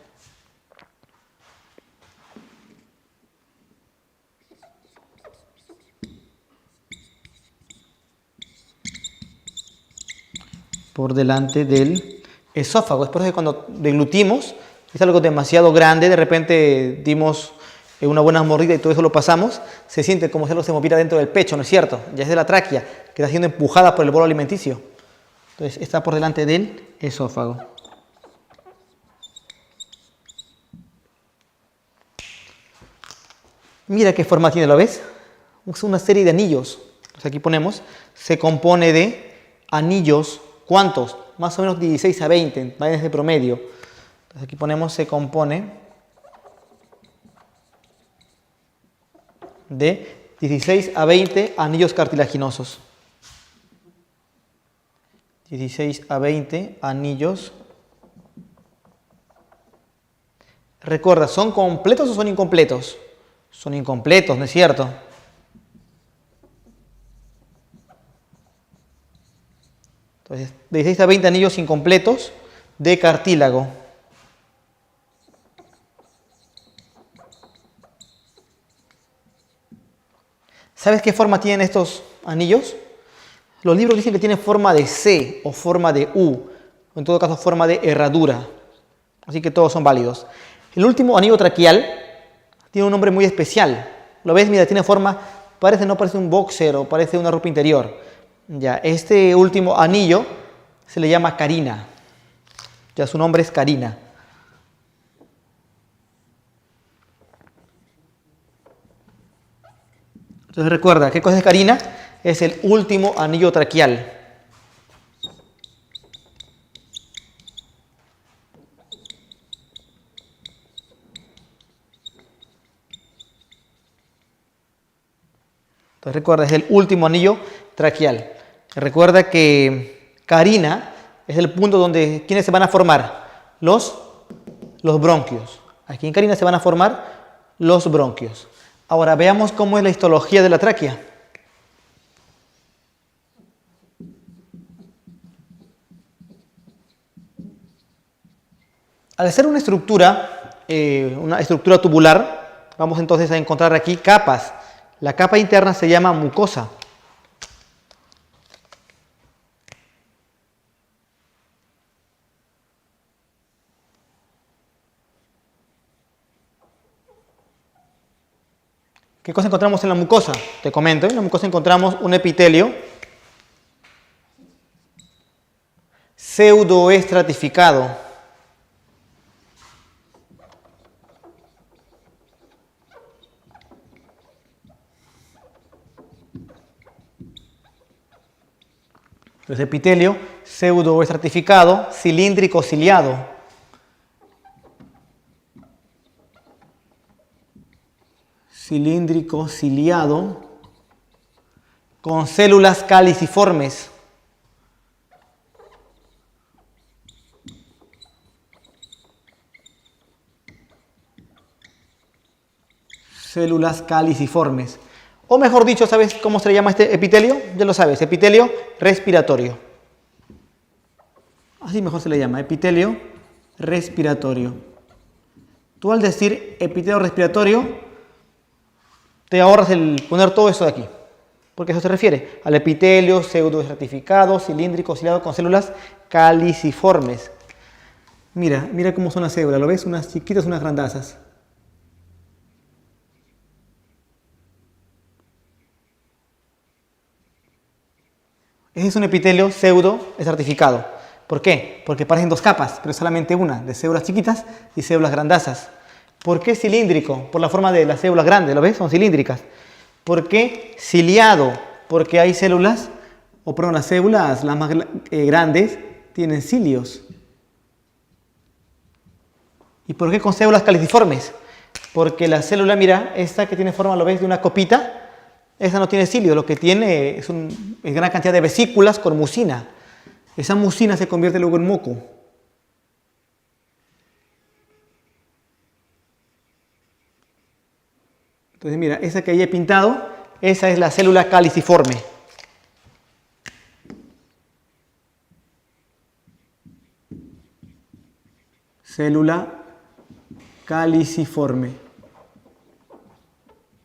Por delante del esófago. Es por eso que cuando deglutimos, es algo demasiado grande, de repente dimos una buena mordida y todo eso lo pasamos, se siente como si algo se moviera dentro del pecho, ¿no es cierto? Ya es de la tráquea, que está siendo empujada por el bolo alimenticio. Entonces está por delante del esófago. Mira qué forma tiene, ¿lo ves? Es una serie de anillos. Entonces aquí ponemos, se compone de anillos, ¿cuántos? Más o menos 16 a 20, vainas de promedio. Entonces aquí ponemos, se compone de 16 a 20 anillos cartilaginosos. 16 a 20 anillos. Recuerda, ¿son completos o son incompletos? Son incompletos, ¿no es cierto? Entonces, de 16 a 20 anillos incompletos de cartílago. ¿Sabes qué forma tienen estos anillos? Los libros dicen que tienen forma de C o forma de U, o en todo caso forma de herradura. Así que todos son válidos. El último anillo traqueal tiene un nombre muy especial. ¿Lo ves? Mira, tiene forma, no parece un boxer o parece una ropa interior. Ya, este último anillo se le llama carina. Ya, su nombre es carina. Entonces recuerda, ¿qué cosa es carina? Es el último anillo traqueal. Entonces recuerda, es el último anillo traqueal. Recuerda que carina es el punto donde, ¿quiénes se van a formar? Los bronquios. Aquí en carina se van a formar los bronquios. Ahora veamos cómo es la histología de la tráquea. Al ser una estructura tubular, vamos entonces a encontrar aquí capas. La capa interna se llama mucosa. ¿Qué cosa encontramos en la mucosa? Te comento, en la mucosa encontramos un epitelio pseudoestratificado. Entonces, epitelio pseudoestratificado, cilíndrico ciliado. Cilíndrico ciliado con células caliciformes. Células caliciformes. O mejor dicho, ¿sabes cómo se le llama este epitelio? Ya lo sabes, epitelio respiratorio. Así mejor se le llama, epitelio respiratorio. Tú al decir epitelio respiratorio, te ahorras el poner todo eso de aquí. Porque eso se refiere al epitelio pseudoestratificado, cilíndrico, ciliado con células caliciformes. Mira, mira cómo son las células, ¿lo ves? Unas chiquitas, unas grandazas. Ese es un epitelio pseudoestratificado. ¿Por qué? Porque parecen dos capas, pero solamente una, de células chiquitas y células grandazas. ¿Por qué cilíndrico? Por la forma de las células grandes, ¿lo ves? Son cilíndricas. ¿Por qué ciliado? Porque hay células, o perdón, las células las más grandes tienen cilios. ¿Y por qué con células caliciformes? Porque la célula, mira, esta que tiene forma, ¿lo ves? De una copita. Esa no tiene cilios, lo que tiene es gran cantidad de vesículas con mucina. Esa mucina se convierte luego en moco. Entonces mira, esa que ahí he pintado, esa es la célula caliciforme. Célula caliciforme.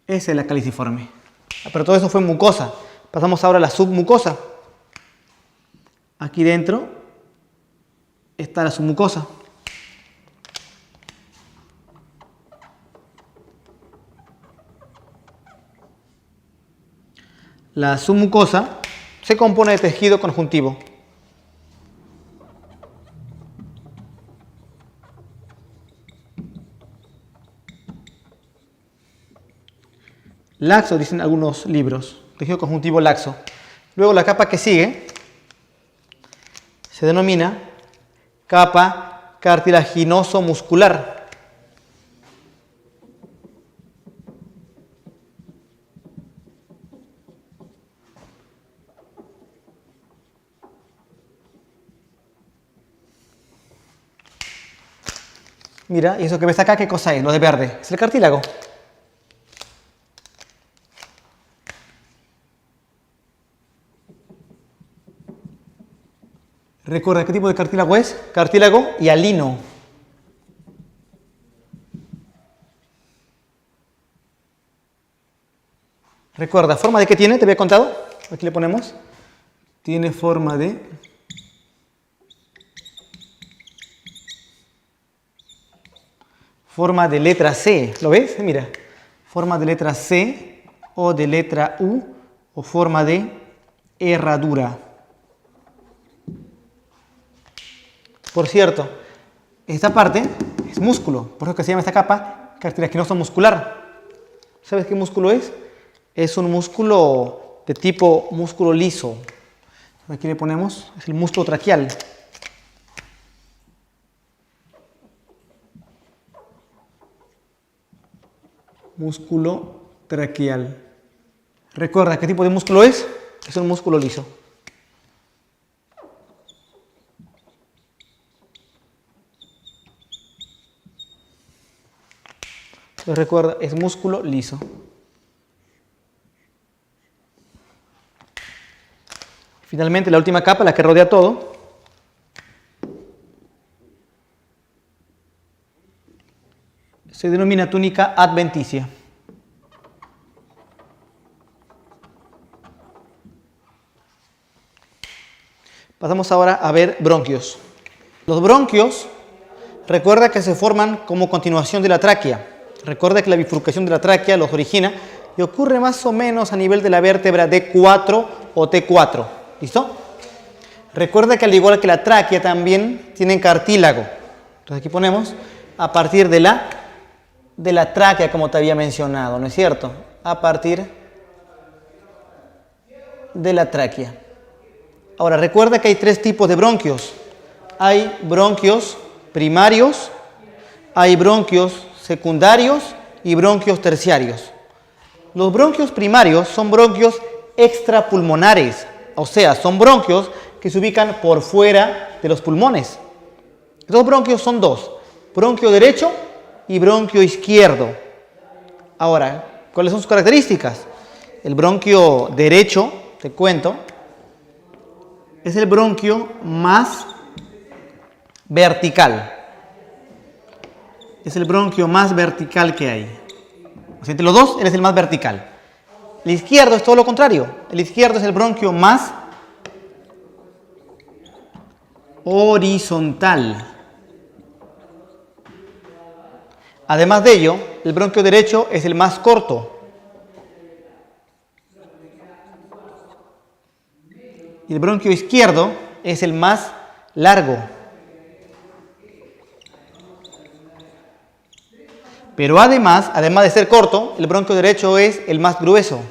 Esa es la caliciforme. Pero todo eso fue mucosa. Pasamos ahora a la submucosa. Aquí dentro está la submucosa. La submucosa se compone de tejido conjuntivo. Laxo, dicen algunos libros, tejido conjuntivo laxo. Luego la capa que sigue se denomina capa cartilaginoso-muscular. Mira, y eso que ves acá, ¿qué cosa es? Lo de verde, es el cartílago. Recuerda, ¿qué tipo de cartílago es? Cartílago hialino. Recuerda, ¿forma de qué tiene? ¿Te había contado? Aquí le ponemos. Tiene forma de... forma de letra C. ¿Lo ves? Mira. Forma de letra C o de letra U o forma de herradura. Por cierto, esta parte es músculo, por eso que se llama esta capa cartilaginoso muscular. ¿Sabes qué músculo es? Es un músculo de tipo músculo liso. Aquí le ponemos, es el músculo traqueal. Músculo traqueal. Recuerda, ¿qué tipo de músculo es? Es un músculo liso. Entonces recuerda, es músculo liso. Finalmente, la última capa, la que rodea todo, se denomina túnica adventicia. Pasamos ahora a ver bronquios. Los bronquios, recuerda que se forman como continuación de la tráquea. Recuerda que la bifurcación de la tráquea los origina y ocurre más o menos a nivel de la vértebra D4 o T4. ¿Listo? Recuerda que al igual que la tráquea también tienen cartílago. Entonces aquí ponemos a partir de la tráquea, como te había mencionado, ¿no es cierto? A partir de la tráquea. Ahora, recuerda que hay tres tipos de bronquios. Hay bronquios primarios, hay bronquios secundarios y bronquios terciarios. Los bronquios primarios son bronquios extrapulmonares, o sea, son bronquios que se ubican por fuera de los pulmones. Estos bronquios son dos, bronquio derecho y bronquio izquierdo. Ahora, ¿cuáles son sus características? El bronquio derecho, te cuento, es el bronquio más vertical. Es el bronquio más vertical que hay. O sea, entre los dos, él es el más vertical. El izquierdo es todo lo contrario. El izquierdo es el bronquio más horizontal. Además de ello, el bronquio derecho es el más corto. Y el bronquio izquierdo es el más largo. Pero además de ser corto, el bronquio derecho es el más grueso.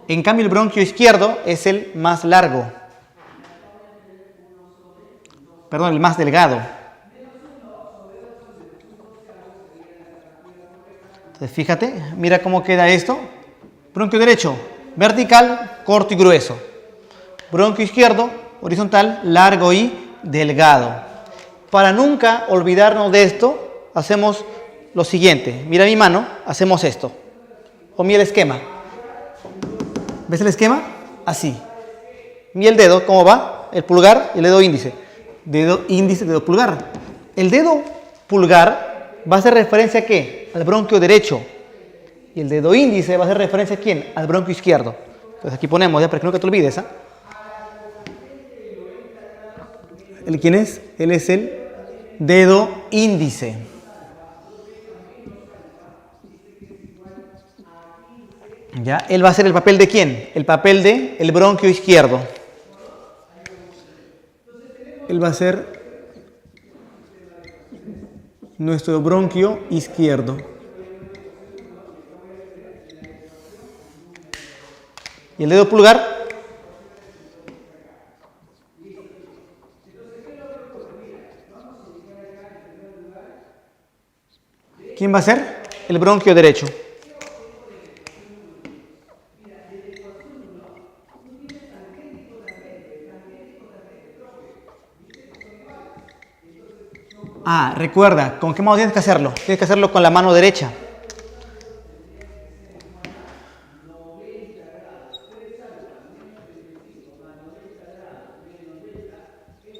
En cambio, el bronquio izquierdo es el más largo. Perdón, el más delgado. Entonces, fíjate, mira cómo queda esto. Bronquio derecho, vertical, corto y grueso. Bronquio izquierdo, horizontal, largo y delgado. Para nunca olvidarnos de esto, hacemos lo siguiente. Mira mi mano, hacemos esto. O mira el esquema. ¿Ves el esquema? Así. Mira el dedo, ¿cómo va? El pulgar y el dedo índice. Dedo índice, dedo pulgar. El dedo pulgar va a hacer referencia ¿a qué? Al bronquio derecho. Y el dedo índice va a hacer referencia ¿a quién? Al bronquio izquierdo. Entonces aquí ponemos, ya para que nunca te olvides, ¿ah? ¿El quién es? Él es el dedo índice. ¿Ya? Él va a hacer el papel de ¿quién? El papel de el bronquio izquierdo. Él va a ser nuestro bronquio izquierdo. Y el dedo pulgar ¿quién va a ser? El bronquio derecho. Ah, recuerda, ¿con qué mano tienes que hacerlo? Tienes que hacerlo con la mano derecha.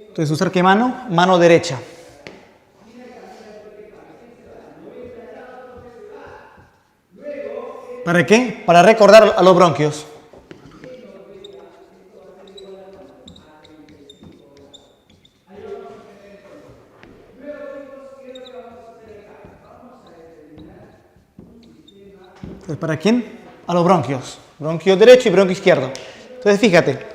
Entonces, ¿usar qué mano? Mano derecha. ¿Para qué? Para recordar a los bronquios. Entonces, ¿para quién? A los bronquios. Bronquio derecho y bronquio izquierdo. Entonces, fíjate.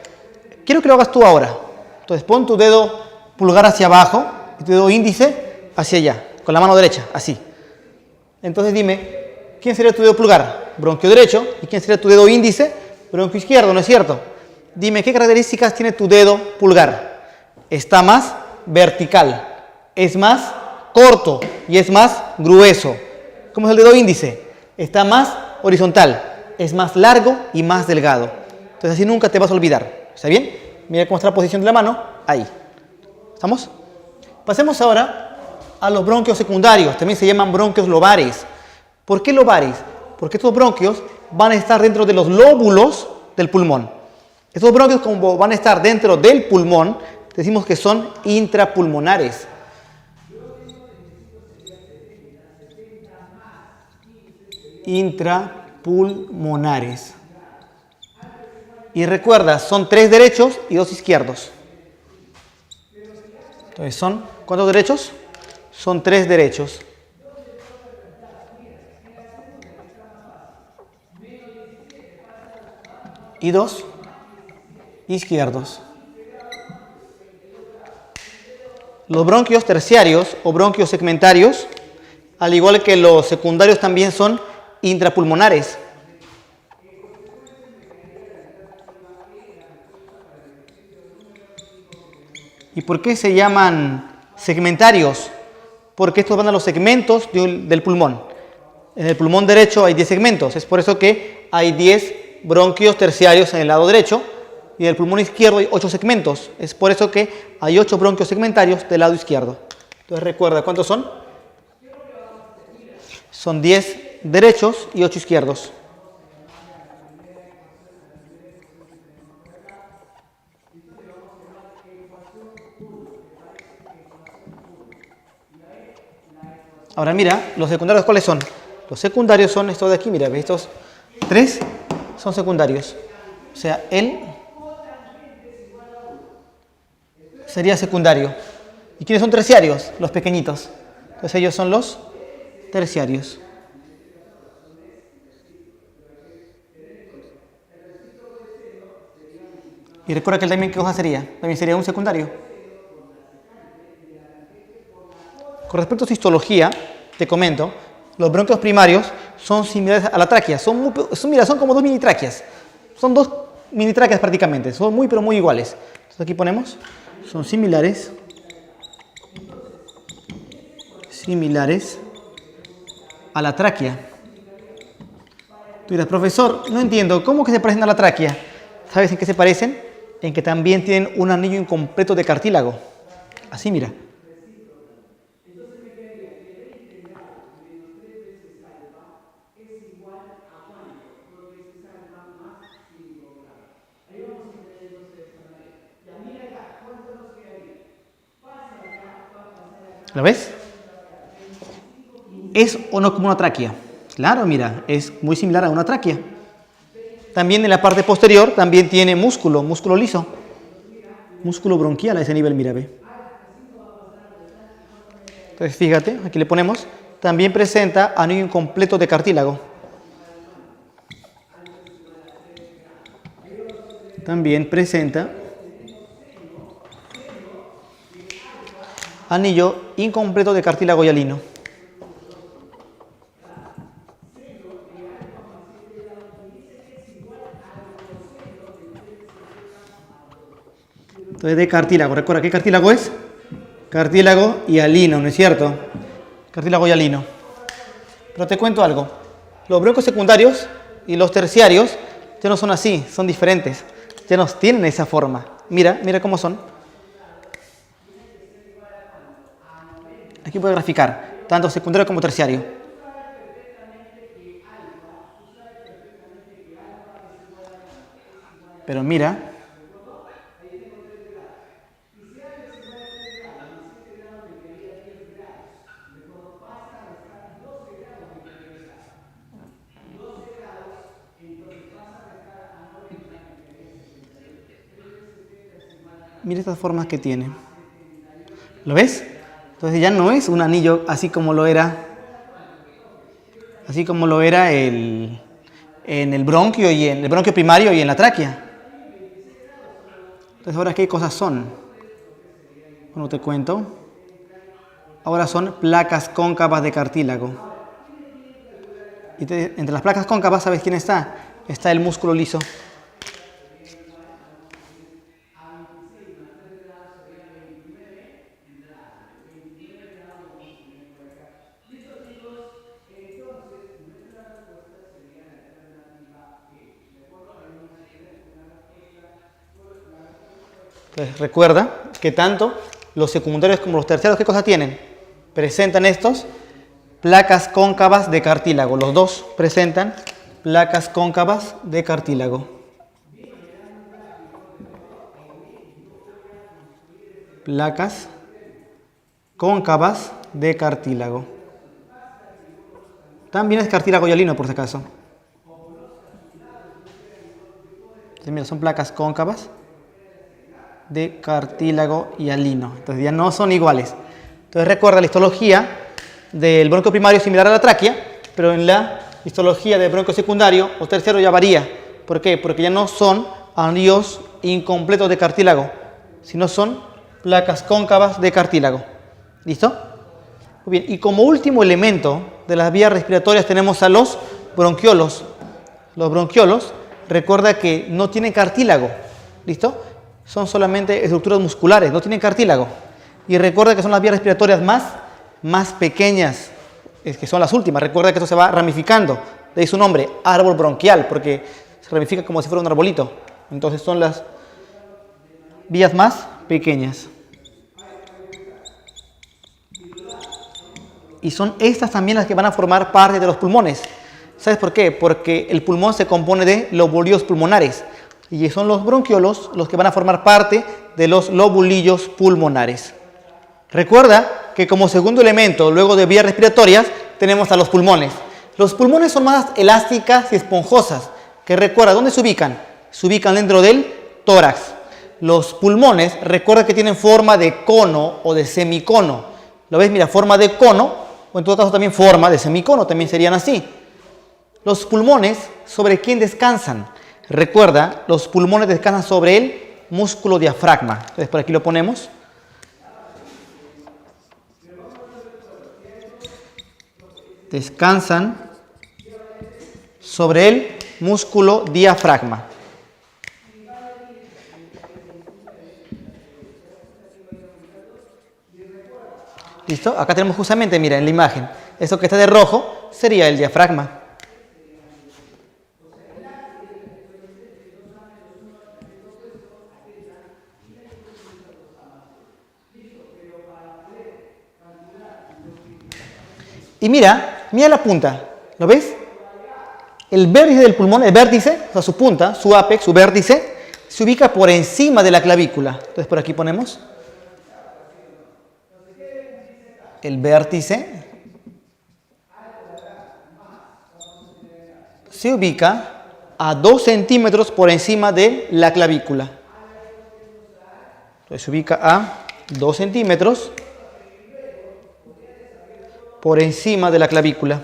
Quiero que lo hagas tú ahora. Entonces, pon tu dedo pulgar hacia abajo y tu dedo índice hacia allá. Con la mano derecha, así. Entonces, dime, ¿quién sería tu dedo pulgar? Bronquio derecho. ¿Y quién sería tu dedo índice? Bronquio izquierdo, ¿no es cierto? Dime, ¿qué características tiene tu dedo pulgar? Está más vertical, es más corto y es más grueso. ¿Cómo es el dedo índice? Está más horizontal, es más largo y más delgado. Entonces así nunca te vas a olvidar. ¿Está bien? Mira cómo está la posición de la mano. Ahí. ¿Estamos? Pasemos ahora a los bronquios secundarios. También se llaman bronquios lobares. ¿Por qué lobares? Porque estos bronquios van a estar dentro de los lóbulos del pulmón. Estos bronquios, como van a estar dentro del pulmón, decimos que son intrapulmonares. Intrapulmonares. Y recuerda, son 3 derechos y 2 izquierdos. Entonces, ¿son cuántos derechos? Son 3 derechos. y 2 izquierdos. Los bronquios terciarios o bronquios segmentarios, al igual que los secundarios, también son intrapulmonares. ¿Y por qué se llaman segmentarios? Porque estos van a los segmentos del pulmón. En el pulmón derecho hay 10 segmentos. Es por eso que hay 10 bronquios terciarios en el lado derecho. Y en el pulmón izquierdo hay 8 segmentos. Es por eso que hay 8 bronquios segmentarios del lado izquierdo. Entonces recuerda, ¿cuántos son? Son 10 derechos y 8 izquierdos. Ahora mira, los secundarios, ¿cuáles son? Los secundarios son estos de aquí, mira, estos 3 son secundarios. O sea, él sería secundario. ¿Y quiénes son terciarios? Los pequeñitos. Entonces ellos son los terciarios. Y recuerda que él también, ¿qué cosa sería? También sería un secundario. Con respecto a su histología, te comento, los bronquios primarios son similares a la tráquea. Son como 2 mini tráqueas. Son 2 mini tráqueas prácticamente. Son muy, pero muy iguales. Entonces aquí ponemos, son similares a la tráquea. Tú dirás, profesor, no entiendo, ¿cómo que se parecen a la tráquea? ¿Sabes en qué se parecen? En que también tienen un anillo incompleto de cartílago. Así, mira. ¿Lo ves? ¿Es o no como una tráquea? Claro, mira, es muy similar a una tráquea. También en la parte posterior también tiene músculo liso. Músculo bronquial a ese nivel, mira, ve. Entonces, fíjate, aquí le ponemos, también presenta anillo incompleto de cartílago. También presenta anillo incompleto de cartílago hialino. Entonces, de cartílago, recuerda, ¿qué cartílago es? Cartílago hialino, ¿no es cierto? Cartílago hialino. Pero te cuento algo. Los bronquios secundarios y los terciarios ya no son así, son diferentes. Ya no tienen esa forma. Mira cómo son. Aquí puedo graficar, tanto secundario como terciario. Pero mira. Mira estas formas que tiene. ¿Lo ves? Entonces ya no es un anillo así como lo era en el bronquio y en el bronquio primario y en la tráquea. Entonces ahora, ¿qué cosas son? Bueno, te cuento. Ahora son placas cóncavas de cartílago. Y entre las placas cóncavas, ¿sabes quién está? Está el músculo liso. Entonces, recuerda que tanto los secundarios como los terciarios, ¿qué cosa tienen? Presentan estos placas cóncavas de cartílago. Los dos presentan placas cóncavas de cartílago. Placas cóncavas de cartílago. También es cartílago hialino, por si acaso. Entonces, mira, son placas cóncavas de cartílago hialino. Entonces ya no son iguales. Entonces recuerda, la histología del bronquio primario es similar a la tráquea, pero en la histología del bronquio secundario o terciario ya varía. ¿Por qué? Porque ya no son anillos incompletos de cartílago, sino son placas cóncavas de cartílago. ¿Listo? Muy bien. Y como último elemento de las vías respiratorias tenemos a los bronquiolos. Los bronquiolos, recuerda que no tienen cartílago. ¿Listo? Son solamente estructuras musculares, no tienen cartílago. Y recuerda que son las vías respiratorias más pequeñas, es que son las últimas. Recuerda que esto se va ramificando. De ahí su nombre, árbol bronquial, porque se ramifica como si fuera un arbolito. Entonces son las vías más pequeñas. Y son estas también las que van a formar parte de los pulmones. ¿Sabes por qué? Porque el pulmón se compone de lobulillos pulmonares. Y son los bronquiolos los que van a formar parte de los lobulillos pulmonares. Recuerda que como segundo elemento, luego de vías respiratorias, tenemos a los pulmones. Los pulmones son más elásticas y esponjosas. Que recuerda, ¿dónde se ubican? Se ubican dentro del tórax. Los pulmones, recuerda que tienen forma de cono o de semicono. ¿Lo ves? Mira, forma de cono, o en todo caso también forma de semicono, también serían así. Los pulmones, ¿sobre quién descansan? Recuerda, los pulmones descansan sobre el músculo diafragma. Entonces, por aquí lo ponemos. Descansan sobre el músculo diafragma. ¿Listo? Acá tenemos justamente, mira, en la imagen, esto que está de rojo sería el diafragma. Y mira la punta, ¿lo ves? El vértice del pulmón, el vértice, o sea, su punta, su ápex, su vértice, se ubica por encima de la clavícula. Entonces por aquí ponemos el vértice. Se ubica a 2 centímetros por encima de la clavícula. Entonces se ubica a 2 centímetros por encima de la clavícula.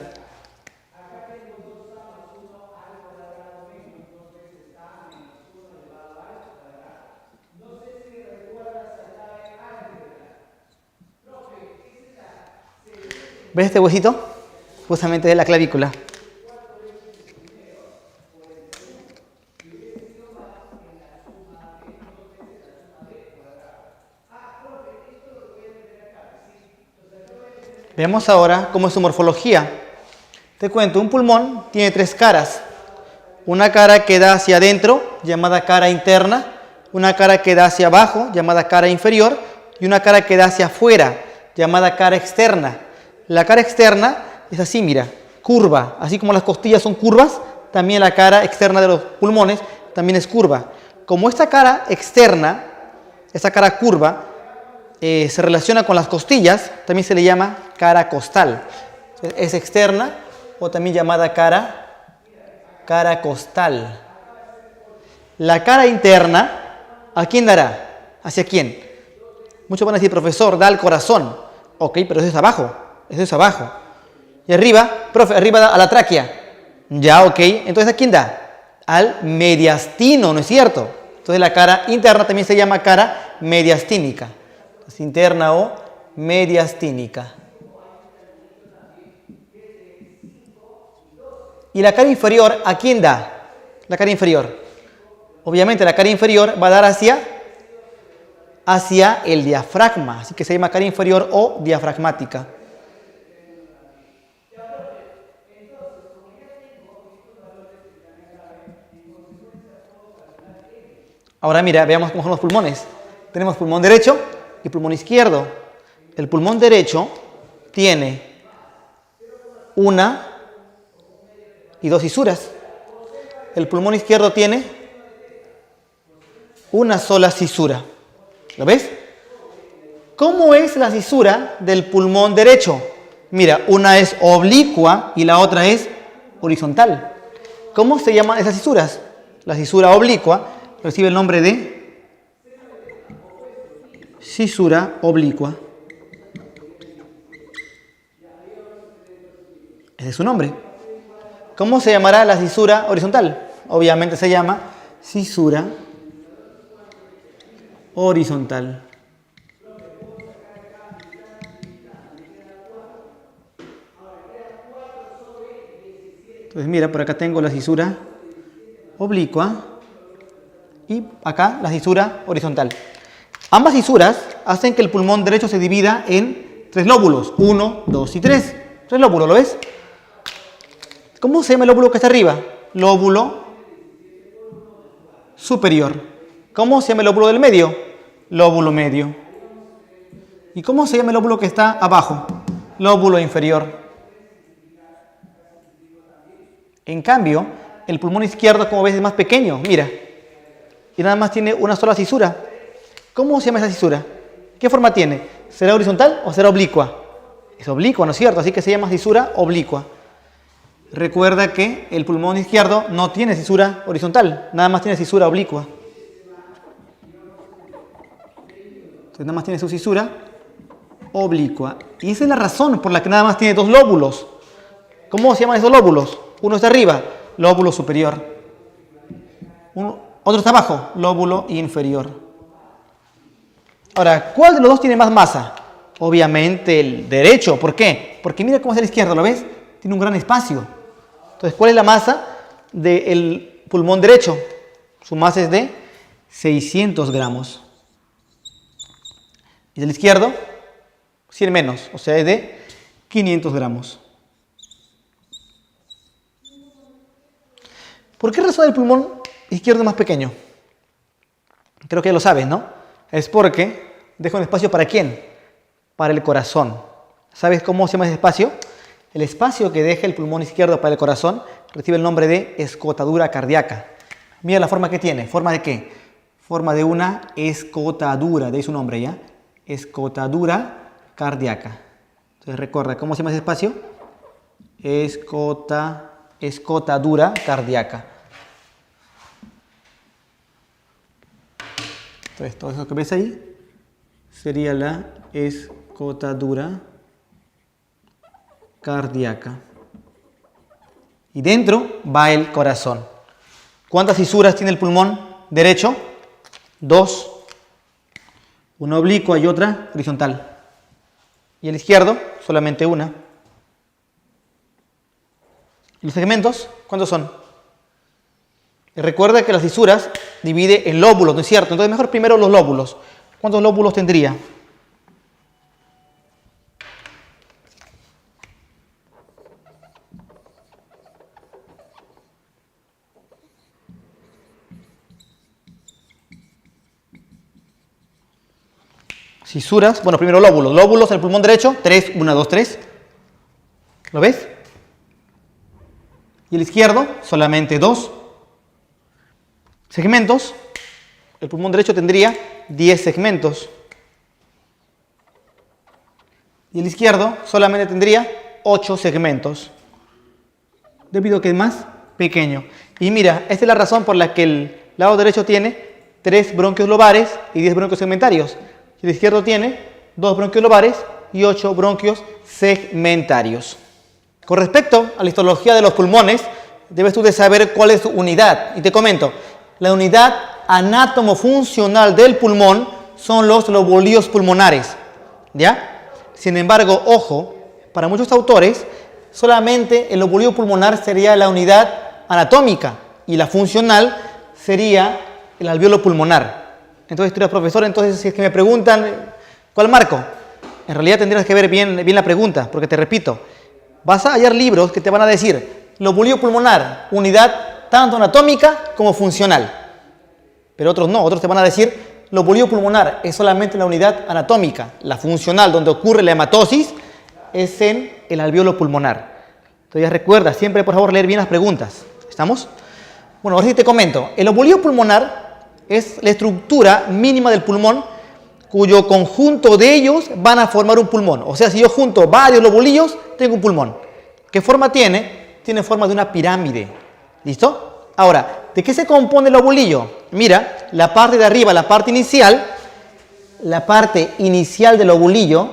¿Ves este huesito? Justamente de la clavícula. Veamos ahora cómo es su morfología. Te cuento, un pulmón tiene 3 caras. Una cara que da hacia adentro, llamada cara interna. Una cara que da hacia abajo, llamada cara inferior. Y una cara que da hacia afuera, llamada cara externa. La cara externa es así, mira, curva. Así como las costillas son curvas, también la cara externa de los pulmones también es curva. Como esta cara externa, esta cara curva, se relaciona con las costillas, también se le llama cara costal. Es externa o también llamada cara costal. La cara interna, ¿a quién dará? ¿Hacia quién? Muchos van a decir, profesor, da al corazón. Ok, pero eso es abajo. Eso es abajo. Y arriba, profe, arriba da a la tráquea. Ya, ok. Entonces, ¿a quién da? Al mediastino, ¿no es cierto? Entonces, la cara interna también se llama cara mediastínica. Entonces, interna o mediastínica. ¿Y la cara inferior a quién da? La cara inferior. Obviamente, la cara inferior va a dar hacia el diafragma. Así que se llama cara inferior o diafragmática. Ahora mira, veamos cómo son los pulmones. Tenemos pulmón derecho y pulmón izquierdo. El pulmón derecho tiene 1 y 2 cisuras. El pulmón izquierdo tiene una sola cisura. ¿Lo ves? ¿Cómo es la cisura del pulmón derecho? Mira, una es oblicua y la otra es horizontal. ¿Cómo se llaman esas cisuras? La cisura oblicua recibe el nombre de cisura oblicua. Ese es su nombre. ¿Cómo se llamará la cisura horizontal? obviamente se llama cisura horizontal. Entonces mira, por acá tengo la cisura oblicua y acá la cisura horizontal. Ambas cisuras hacen que el pulmón derecho se divida en 3 lóbulos. 1, 2 y 3. 3 lóbulos, ¿lo ves? ¿Cómo se llama el lóbulo que está arriba? Lóbulo superior. ¿Cómo se llama el lóbulo del medio? Lóbulo medio. ¿Y cómo se llama el lóbulo que está abajo? Lóbulo inferior. En cambio, el pulmón izquierdo, como ves, es más pequeño. Mira. Y nada más tiene una sola cisura. ¿Cómo se llama esa cisura? ¿Qué forma tiene? ¿Será horizontal o será oblicua? Es oblicua, ¿no es cierto? Así que se llama cisura oblicua. Recuerda que el pulmón izquierdo no tiene cisura horizontal, nada más tiene cisura oblicua. Entonces nada más tiene su cisura oblicua. Y esa es la razón por la que nada más tiene 2 lóbulos. ¿Cómo se llaman esos lóbulos? Uno está arriba, lóbulo superior. Otro está abajo, lóbulo inferior. Ahora, ¿cuál de los dos tiene más masa? Obviamente el derecho. ¿Por qué? Porque mira cómo es el izquierdo, ¿lo ves? Tiene un gran espacio. Entonces, ¿cuál es la masa del pulmón derecho? Su masa es de 600 gramos. Y del izquierdo, 100 menos, o sea, es de 500 gramos. ¿Por qué razón el pulmón izquierdo es más pequeño? Creo que ya lo sabes, ¿no? Es porque deja un espacio ¿para quién? Para el corazón. ¿Sabes cómo se llama ese espacio? El espacio que deja el pulmón izquierdo para el corazón recibe el nombre de escotadura cardíaca. Mira la forma que tiene. ¿Forma de qué? Forma de una escotadura. De ahí su nombre, ¿ya? Escotadura cardíaca. Entonces recuerda, ¿cómo se llama ese espacio? Escotadura cardíaca. Entonces todo eso que ves ahí sería la escotadura cardíaca. Y dentro va el corazón. ¿Cuántas cisuras tiene el pulmón derecho? 2. Una oblicua y otra horizontal. Y el izquierdo, solamente una. ¿Y los segmentos? ¿Cuántos son? Y recuerda que las cisuras divide en lóbulos, ¿no es cierto? Entonces mejor primero los lóbulos. ¿Cuántos lóbulos tendría? Cisuras, bueno, primero lóbulos. Lóbulos en el pulmón derecho, 3, 1, 2, 3. ¿Lo ves? Y el izquierdo, solamente 2. Segmentos, el pulmón derecho tendría 10 segmentos. Y el izquierdo solamente tendría 8 segmentos. Debido a que es más pequeño. Y mira, esta es la razón por la que el lado derecho tiene 3 bronquios lobares y 10 bronquios segmentarios. Y el izquierdo tiene 2 bronquios lobares y 8 bronquios segmentarios. Con respecto a la histología de los pulmones, debes tú de saber cuál es su unidad. Y te comento, la unidad anátomo-funcional del pulmón son los lobulillos pulmonares. ¿Ya? Sin embargo, ojo, para muchos autores, solamente el lobulillo pulmonar sería la unidad anatómica y la funcional sería el alveolo pulmonar. Entonces tú eres profesor, entonces si es que me preguntan, ¿cuál marco? En realidad tendrías que ver bien la pregunta, porque te repito, vas a hallar libros que te van a decir lobulillo pulmonar, unidad tanto anatómica como funcional. Pero otros no, otros te van a decir lobulillo pulmonar es solamente la unidad anatómica, la funcional, donde ocurre la hematosis, es en el alveolo pulmonar. Entonces ya recuerda, siempre por favor leer bien las preguntas. ¿Estamos? Bueno, ahora sí te comento, el lobulillo pulmonar es la estructura mínima del pulmón cuyo conjunto de ellos van a formar un pulmón. O sea, si yo junto varios lobulillos, tengo un pulmón. ¿Qué forma tiene? Tiene forma de una pirámide. ¿Listo? Ahora, ¿de qué se compone el lobulillo? Mira, la parte de arriba, la parte inicial del lobulillo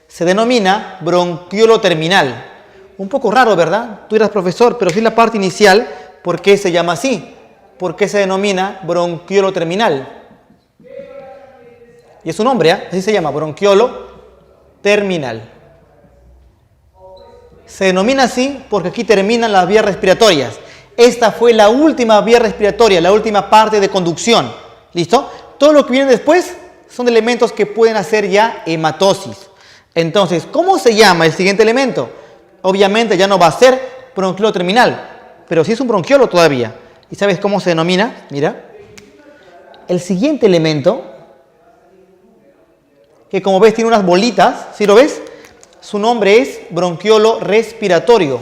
se denomina bronquiolo terminal. Un poco raro, ¿verdad? Tú eras profesor, pero sí la parte inicial ¿Por qué se llama así? ¿Por qué se denomina bronquiolo terminal? Y es un nombre, ¿eh? Así se llama, bronquiolo terminal. Se denomina así porque aquí terminan las vías respiratorias. Esta fue la última vía respiratoria, la última parte de conducción. ¿Listo? Todo lo que viene después son elementos que pueden hacer ya hematosis. Entonces, ¿cómo se llama el siguiente elemento? Obviamente ya no va a ser bronquiolo terminal, pero sí es un bronquiolo todavía. ¿Y sabes cómo se denomina? Mira. El siguiente elemento, que como ves tiene unas bolitas, ¿sí lo ves? Su nombre es bronquiolo respiratorio.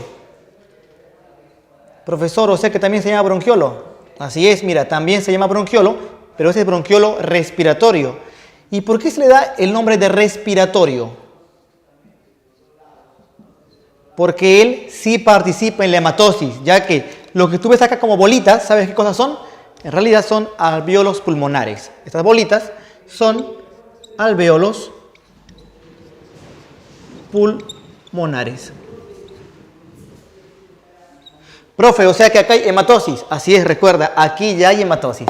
Profesor, o sea que también se llama bronquiolo. Así es, mira, también se llama bronquiolo, pero ese es bronquiolo respiratorio. ¿Y por qué se le da el nombre de respiratorio? Porque él sí participa en la hematosis, ya que lo que tú ves acá como bolitas, ¿sabes qué cosas son? En realidad son alvéolos pulmonares. Estas bolitas son alvéolos pulmonares. Profe, o sea que acá hay hematosis. Así es, recuerda, aquí ya hay hematosis.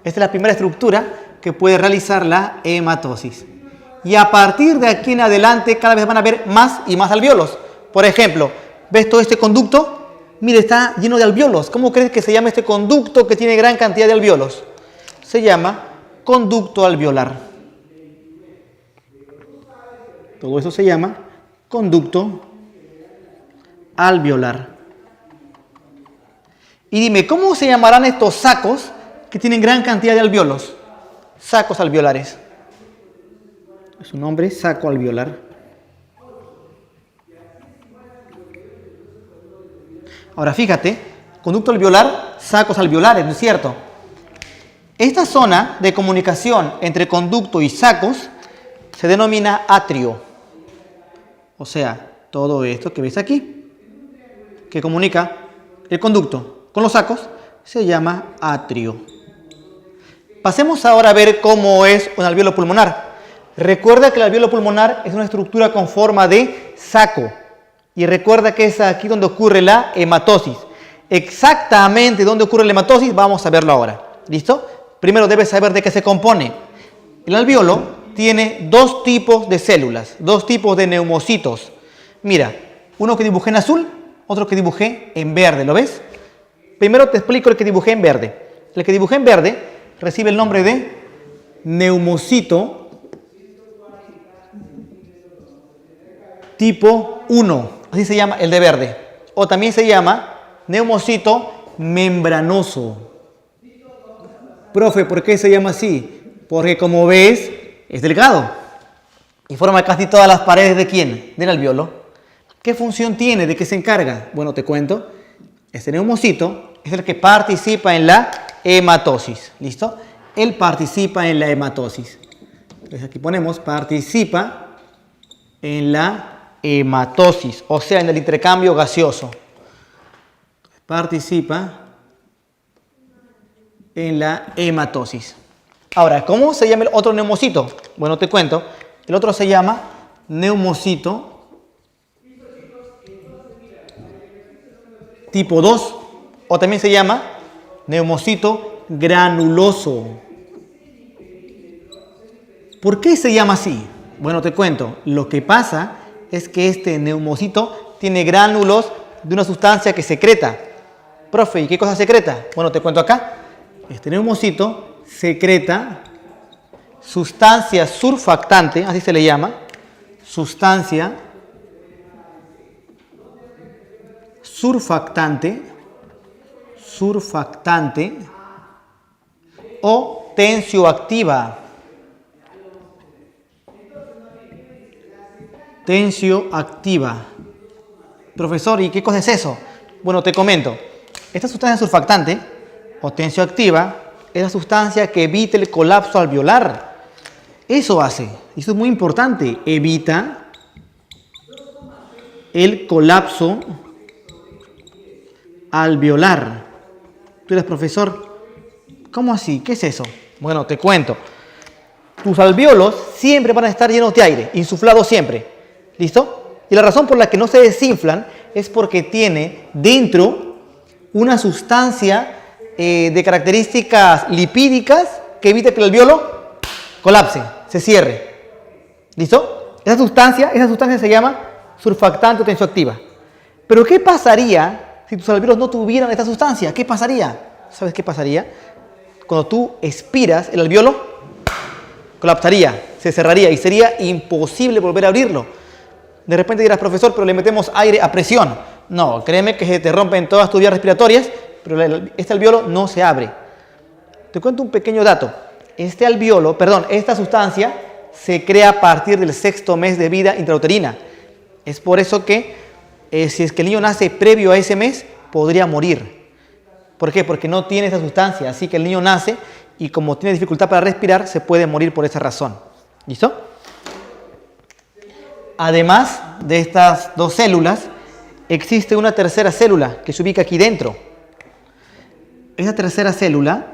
Esta es la primera estructura que puede realizar la hematosis. Y a partir de aquí en adelante cada vez van a haber más y más alvéolos. Por ejemplo, ¿ves todo este conducto? Mire, está lleno de alvéolos. ¿Cómo crees que se llama este conducto que tiene gran cantidad de alvéolos? Se llama conducto alveolar. Todo eso se llama conducto alveolar. Y dime, ¿cómo se llamarán estos sacos que tienen gran cantidad de alvéolos? Sacos alveolares. Su nombre es saco alveolar. Ahora fíjate, conducto alveolar, sacos alveolares, ¿no es cierto? Esta zona de comunicación entre conducto y sacos se denomina atrio. O sea, todo esto que ves aquí, que comunica el conducto con los sacos, se llama atrio. Pasemos ahora a ver cómo es un alvéolo pulmonar. Recuerda que el alvéolo pulmonar es una estructura con forma de saco. Y recuerda que es aquí donde ocurre la hematosis. Exactamente donde ocurre la hematosis vamos a verlo ahora. ¿Listo? Primero debes saber de qué se compone. El alvéolo tiene dos tipos de células, dos tipos de neumocitos. Mira, uno que dibujé en azul, otro que dibujé en verde. ¿Lo ves? Primero te explico el que dibujé en verde. El que dibujé en verde recibe el nombre de neumocito tipo 1. Así se llama el de verde. O también se llama neumocito membranoso. Profe, ¿por qué se llama así? Porque como ves, es delgado. Y forma casi todas las paredes ¿de quién? Del alvéolo. ¿Qué función tiene? ¿De qué se encarga? Bueno, te cuento. Este neumocito es el que participa en la hematosis. ¿Listo? Él participa en la hematosis. Entonces aquí ponemos participa en la hematosis, o sea, en el intercambio gaseoso. Participa en la hematosis. Ahora, ¿cómo se llama el otro neumocito? Bueno, te cuento. El otro se llama neumocito tipo 2, o también se llama neumocito granuloso. ¿Por qué se llama así? Bueno, te cuento. Lo que pasa es que este neumocito tiene gránulos de una sustancia que secreta. Profe, ¿y qué cosa secreta? Bueno, te cuento acá. Este neumocito secreta sustancia surfactante, así se le llama, sustancia surfactante o tensioactiva. Tensioactiva. Profesor, ¿y qué cosa es eso? Bueno, te comento. Esta sustancia surfactante o tensioactiva es la sustancia que evita el colapso alveolar. Eso hace, y eso es muy importante, evita el colapso alveolar. Tú eres profesor, ¿cómo así? ¿Qué es eso? Bueno, te cuento. Tus alvéolos siempre van a estar llenos de aire, insuflados siempre. ¿Listo? Y la razón por la que no se desinflan es porque tiene dentro una sustancia de características lipídicas que evita que el alveolo colapse, se cierre. ¿Listo? Esa sustancia se llama surfactante o tensioactiva. Pero ¿qué pasaría si tus alveolos no tuvieran esta sustancia? ¿Qué pasaría? ¿Sabes qué pasaría? Cuando tú expiras, el alveolo colapsaría, se cerraría y sería imposible volver a abrirlo. De repente dirás, profesor, pero le metemos aire a presión. No, créeme que se te rompen todas tus vías respiratorias, pero este alveolo no se abre. Te cuento un pequeño dato. Esta sustancia se crea a partir del 6º mes de vida intrauterina. Es por eso que si es que el niño nace previo a ese mes, podría morir. ¿Por qué? Porque no tiene esa sustancia. Así que el niño nace y como tiene dificultad para respirar, se puede morir por esa razón. ¿Listo? Además de estas dos células, existe una tercera célula que se ubica aquí dentro. Esa tercera célula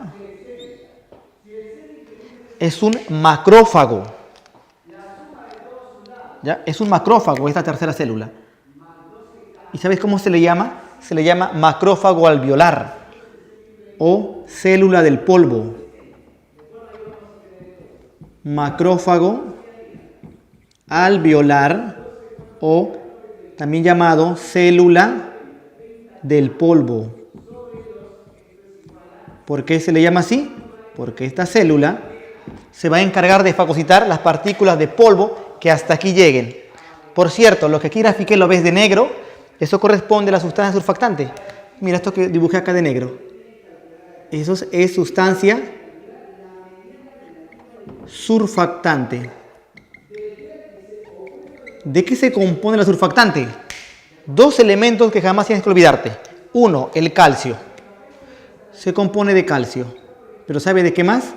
es un macrófago. ¿Ya? Es un macrófago esta tercera célula. ¿Y sabes cómo se le llama? Se le llama macrófago alveolar o célula del polvo. Macrófago alveolar o también llamado célula del polvo. ¿Por qué se le llama así? Porque esta célula se va a encargar de fagocitar las partículas de polvo que hasta aquí lleguen. Por cierto, lo que aquí grafiqué lo ves de negro, eso corresponde a la sustancia surfactante. Mira esto que dibujé acá de negro. Eso es sustancia surfactante. ¿De qué se compone la surfactante? Dos elementos que jamás tienes que olvidarte. Uno, el calcio. Se compone de calcio. ¿Pero sabe de qué más?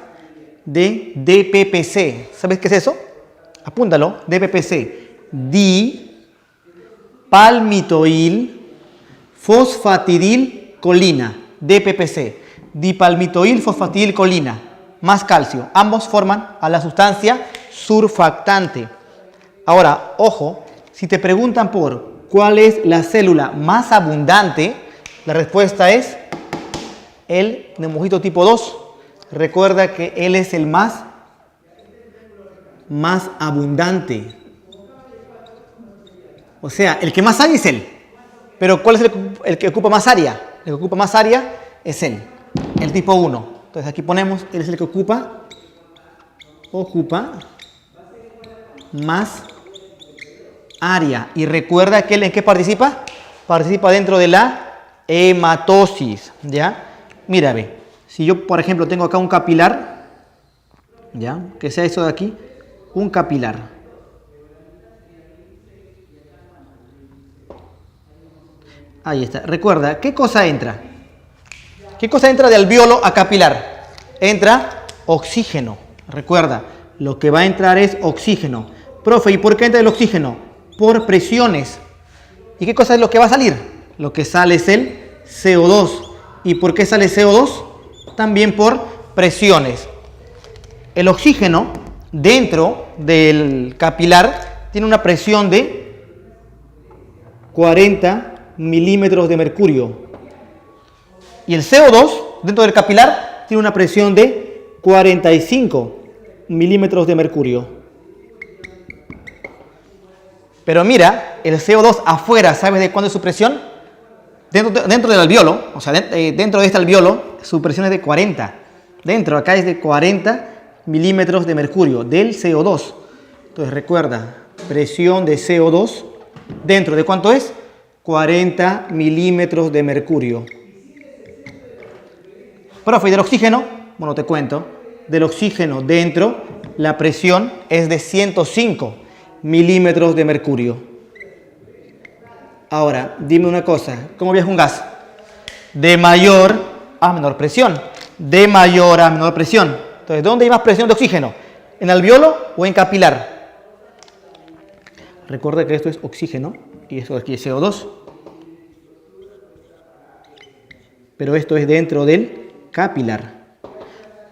De DPPC. ¿Sabes qué es eso? Apúntalo. DPPC. Dipalmitoil fosfatidilcolina. DPPC. Dipalmitoil fosfatidilcolina. Más calcio. Ambos forman a la sustancia surfactante. Ahora, ojo, si te preguntan por cuál es la célula más abundante, la respuesta es el neumocito tipo 2. Recuerda que él es el más abundante. O sea, el que más hay es él. Pero ¿cuál es el que ocupa más área? El que ocupa más área es él, el tipo 1. Entonces aquí ponemos, él es el que ocupa más área. Y recuerda que él en qué participa. Participa dentro de la hematosis. ¿Ya? Mira, ve. Si yo, por ejemplo, tengo acá un capilar, ¿ya? Que sea eso de aquí, un capilar. Ahí está. Recuerda, ¿qué cosa entra? ¿Qué cosa entra de alveolo a capilar? Entra oxígeno. Recuerda, lo que va a entrar es oxígeno. Profe, ¿y por qué entra el oxígeno? Por presiones. ¿Y qué cosa es lo que va a salir? Lo que sale es el CO2. ¿Y por qué sale CO2? También por presiones. El oxígeno dentro del capilar tiene una presión de 40 milímetros de mercurio. Y el CO2 dentro del capilar tiene una presión de 45 milímetros de mercurio. Pero mira, el CO2 afuera, ¿sabes de cuándo es su presión? Dentro del alveolo, o sea, dentro de este alveolo, su presión es de 40. Dentro, acá es de 40 milímetros de mercurio, del CO2. Entonces recuerda, presión de CO2, ¿dentro de cuánto es? 40 milímetros de mercurio. Profe, ¿y del oxígeno? Bueno, te cuento. Del oxígeno dentro, la presión es de 105 milímetros de mercurio. Ahora, dime una cosa. ¿Cómo viaja un gas? De mayor a menor presión. De mayor a menor presión. Entonces, ¿dónde hay más presión de oxígeno? ¿En alveolo o en capilar? Recuerda que esto es oxígeno y esto aquí es CO2. Pero esto es dentro del capilar.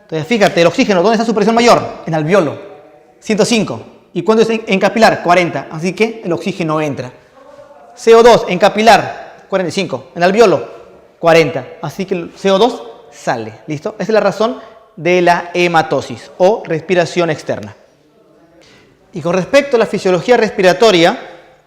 Entonces, fíjate, el oxígeno, ¿dónde está su presión mayor? En alveolo, 105. ¿Y cuándo es en capilar? 40. Así que el oxígeno entra. CO2 en capilar, 45. En alveolo, 40. Así que el CO2 sale. ¿Listo? Esa es la razón de la hematosis o respiración externa. Y con respecto a la fisiología respiratoria,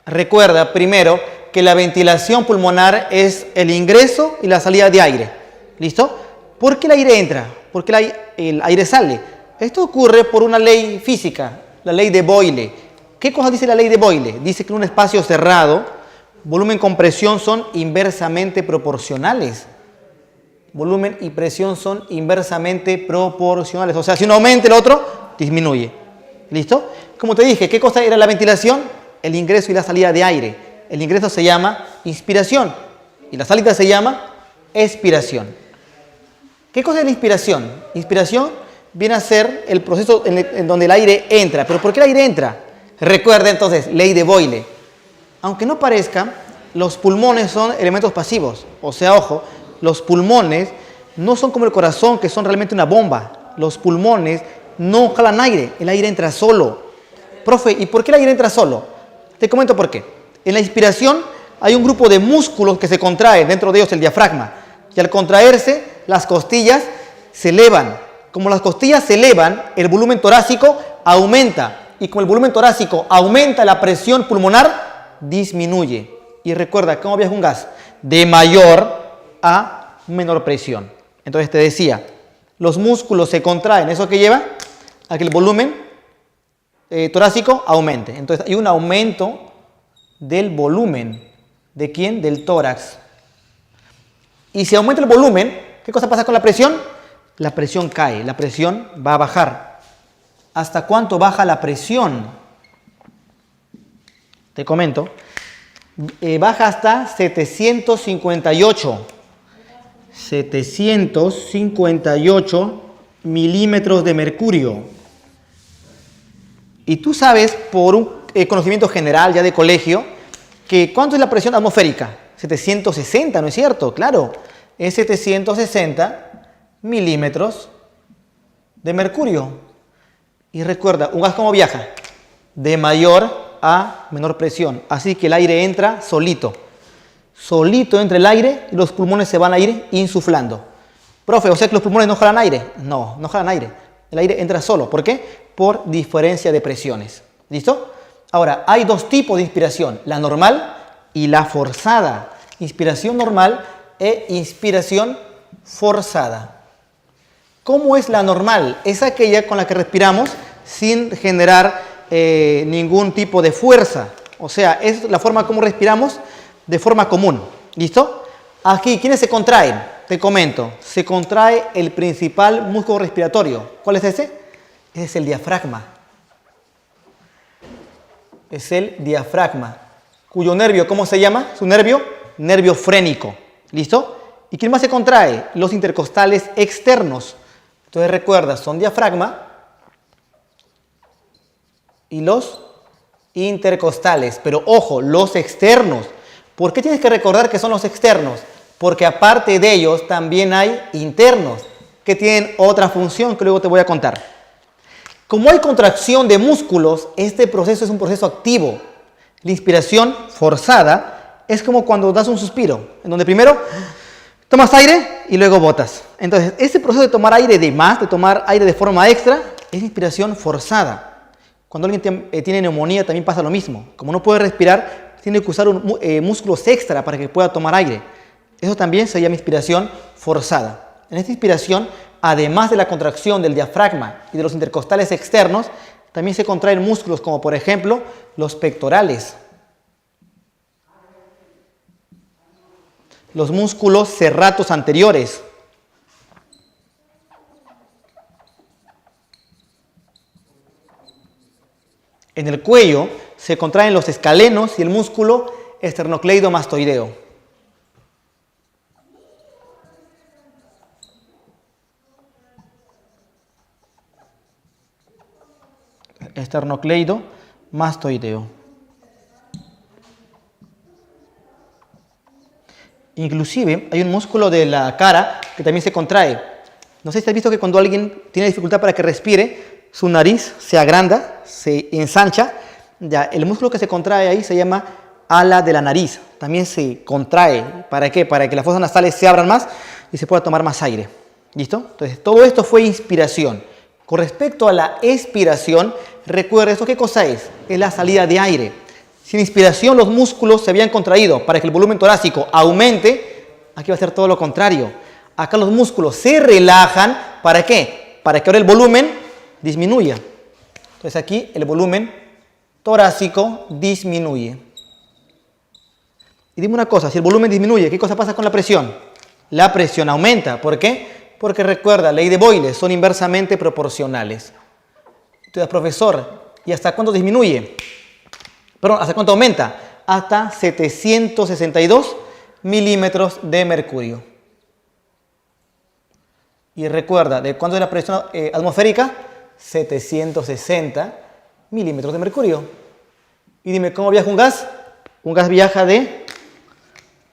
recuerda primero que la ventilación pulmonar es el ingreso y la salida de aire. ¿Listo? ¿Por qué el aire entra? ¿Por qué el aire sale? Esto ocurre por una ley física, la ley de Boyle. ¿Qué cosa dice la ley de Boyle? Dice que en un espacio cerrado, volumen con presión son inversamente proporcionales. Volumen y presión son inversamente proporcionales. O sea, si uno aumenta, el otro disminuye. ¿Listo? Como te dije, ¿qué cosa era la ventilación? El ingreso y la salida de aire. El ingreso se llama inspiración y la salida se llama expiración. ¿Qué cosa es la inspiración? Inspiración viene a ser el proceso en donde el aire entra. ¿Pero por qué el aire entra? Recuerda entonces, ley de Boyle. Aunque no parezca, los pulmones son elementos pasivos. O sea, ojo, los pulmones no son como el corazón, que son realmente una bomba. Los pulmones no jalan aire, el aire entra solo. Profe, ¿y por qué el aire entra solo? Te comento por qué. En la inspiración hay un grupo de músculos que se contraen, dentro de ellos el diafragma. Y al contraerse, las costillas se elevan. Como las costillas se elevan, el volumen torácico aumenta. Y como el volumen torácico aumenta, la presión pulmonar disminuye. Y recuerda, ¿cómo viaja un gas? De mayor a menor presión. Entonces te decía, los músculos se contraen. ¿Eso qué lleva? A que el volumen torácico aumente. Entonces hay un aumento del volumen. ¿De quién? Del tórax. Y si aumenta el volumen, ¿qué cosa pasa con la presión? La presión cae, la presión va a bajar. ¿Hasta cuánto baja la presión? Te comento. Baja hasta 758. 758 milímetros de mercurio. Y tú sabes, por un conocimiento general ya de colegio, que ¿cuánto es la presión atmosférica? 760, ¿no es cierto? Claro, es 760 milímetros de mercurio. Y recuerda, ¿un gas cómo viaja? De mayor a menor presión. Así que el aire entra solito. Solito entra el aire y los pulmones se van a ir insuflando. Profe, ¿o sea que los pulmones no jalan aire? No, no jalan aire. El aire entra solo. ¿Por qué? Por diferencia de presiones. ¿Listo? Ahora, hay dos tipos de inspiración. La normal y la forzada. Inspiración normal e inspiración forzada. ¿Cómo es la normal? Es aquella con la que respiramos sin generar ningún tipo de fuerza. O sea, es la forma como respiramos de forma común. ¿Listo? Aquí, ¿quiénes se contraen? Te comento. Se contrae el principal músculo respiratorio. ¿Cuál es ese? Ese es el diafragma. Es el diafragma. Cuyo nervio, ¿cómo se llama? Su nervio, nervio frénico. ¿Listo? ¿Y quién más se contrae? Los intercostales externos. Entonces recuerda, son diafragma y los intercostales. Pero ojo, los externos. ¿Por qué tienes que recordar que son los externos? Porque aparte de ellos también hay internos que tienen otra función que luego te voy a contar. Como hay contracción de músculos, este proceso es un proceso activo. La inspiración forzada es como cuando das un suspiro, en donde primero tomas aire y luego botas. Entonces, ese proceso de tomar aire de más, de tomar aire de forma extra, es inspiración forzada. Cuando alguien tiene neumonía también pasa lo mismo. Como no puede respirar, tiene que usar músculos extra para que pueda tomar aire. Eso también se llama inspiración forzada. En esta inspiración, además de la contracción del diafragma y de los intercostales externos, también se contraen músculos como por ejemplo los pectorales, los músculos serratos anteriores, en el cuello se contraen los escalenos y el músculo esternocleidomastoideo. Esternocleidomastoideo. Inclusive hay un músculo de la cara que también se contrae. No sé si has visto que cuando alguien tiene dificultad para que respire, su nariz se agranda, se ensancha. Ya, el músculo que se contrae ahí se llama ala de la nariz. También se contrae. ¿Para qué? Para que las fosas nasales se abran más y se pueda tomar más aire. ¿Listo? Entonces, todo esto fue inspiración. Con respecto a la expiración, recuerda esto, ¿qué cosa es? Es la salida de aire. Sin inspiración, los músculos se habían contraído. Para que el volumen torácico aumente, aquí va a ser todo lo contrario. Acá los músculos se relajan. ¿Para qué? Para que ahora el volumen disminuya. Entonces aquí el volumen torácico disminuye. Y dime una cosa, si el volumen disminuye, ¿qué cosa pasa con la presión? La presión aumenta. ¿Por qué? Porque recuerda, ley de Boyle, son inversamente proporcionales. Entonces, profesor, ¿y hasta cuánto disminuye? Perdón, ¿hasta cuánto aumenta? Hasta 762 milímetros de mercurio. Y recuerda, ¿de cuánto es la presión atmosférica? 760 milímetros de mercurio. Y dime, ¿cómo viaja un gas? Un gas viaja de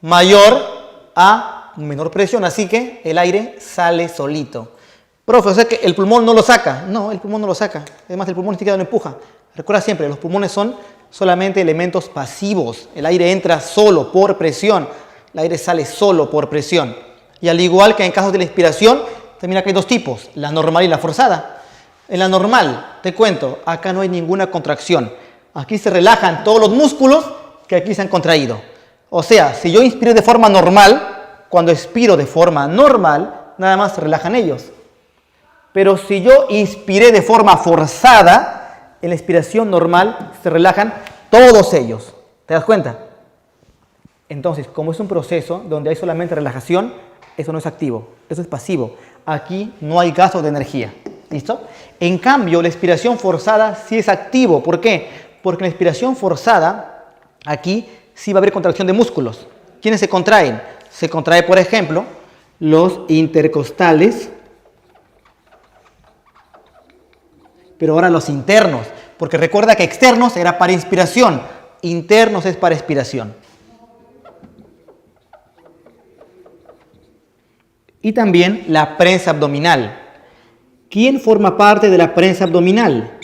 mayor a menor presión, así que el aire sale solito. Profe, o sea que el pulmón no lo saca. No, el pulmón no lo saca. Además, el pulmón ni siquiera lo empuja. Recuerda siempre, los pulmones son solamente elementos pasivos. El aire entra solo por presión. El aire sale solo por presión. Y al igual que en casos de la inspiración, también acá hay dos tipos, la normal y la forzada. En la normal, te cuento, acá no hay ninguna contracción. Aquí se relajan todos los músculos que aquí se han contraído. O sea, si yo inspiro de forma normal, cuando expiro de forma normal, nada más se relajan ellos. Pero si yo inspiré de forma forzada, en la expiración normal se relajan todos ellos. ¿Te das cuenta? Entonces, como es un proceso donde hay solamente relajación, eso no es activo, eso es pasivo. Aquí no hay gasto de energía. ¿Listo? En cambio, la expiración forzada sí es activo. ¿Por qué? Porque en la expiración forzada, aquí sí va a haber contracción de músculos. ¿Quiénes se contraen? Se contrae, por ejemplo, los intercostales, pero ahora los internos, porque recuerda que externos era para inspiración, internos es para expiración. Y también la prensa abdominal. ¿Quién forma parte de la prensa abdominal?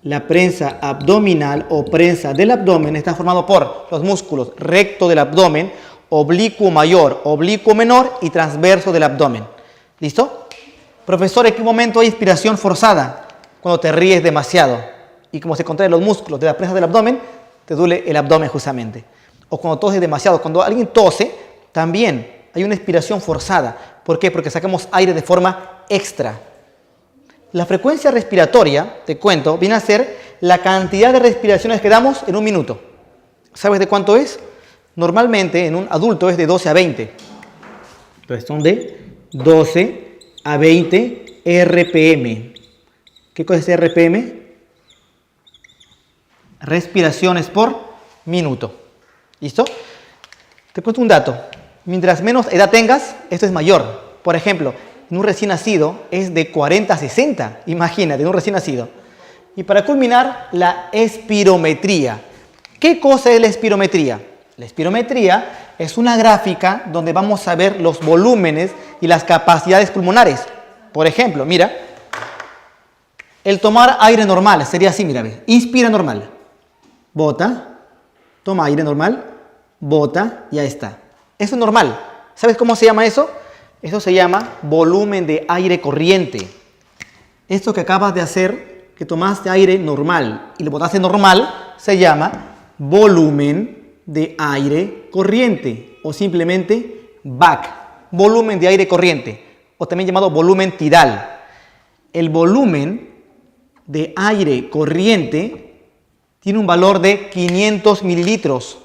La prensa abdominal o prensa del abdomen está formado por los músculos recto del abdomen, oblicuo mayor, oblicuo menor y transverso del abdomen. ¿Listo? Profesor, ¿en qué momento hay inspiración forzada? Cuando te ríes demasiado. Y como se contraen los músculos de la prensa del abdomen, te duele el abdomen justamente. O cuando toses demasiado. Cuando alguien tose, también hay una expiración forzada. ¿Por qué? Porque sacamos aire de forma extra. La frecuencia respiratoria, te cuento, viene a ser la cantidad de respiraciones que damos en un minuto. ¿Sabes de cuánto es? Normalmente en un adulto es de 12 a 20. Entonces son de 12 a 20 RPM. ¿Qué cosa es RPM? Respiraciones por minuto. ¿Listo? Te cuento un dato. Mientras menos edad tengas, esto es mayor. Por ejemplo, en un recién nacido es de 40 a 60. Imagínate, en un recién nacido. Y para culminar, la espirometría. ¿Qué cosa es la espirometría? La espirometría es una gráfica donde vamos a ver los volúmenes y las capacidades pulmonares. Por ejemplo, mira, el tomar aire normal sería así, mira, ve. Inspira normal, bota, toma aire normal, bota y ahí está. Eso es normal. ¿Sabes cómo se llama eso? Eso se llama volumen de aire corriente. Esto que acabas de hacer, que tomaste aire normal y lo botaste normal, se llama volumen de aire corriente o simplemente VAC, volumen de aire corriente, o también llamado volumen tidal. El volumen de aire corriente tiene un valor de 500 mililitros.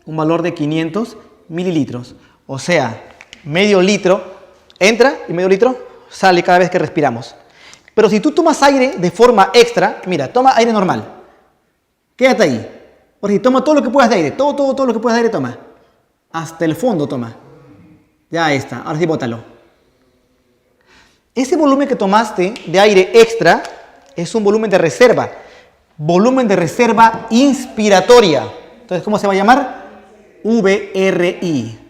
Un valor de 500 mililitros. O sea, medio litro entra y medio litro sale cada vez que respiramos. Pero si tú tomas aire de forma extra, mira, toma aire normal. Quédate ahí. Por si toma todo lo que puedas de aire, todo lo que puedas de aire toma. Hasta el fondo toma. Ya está, ahora sí bótalo. Ese volumen que tomaste de aire extra es un volumen de reserva. Volumen de reserva inspiratoria. Entonces, ¿cómo se va a llamar? VRI.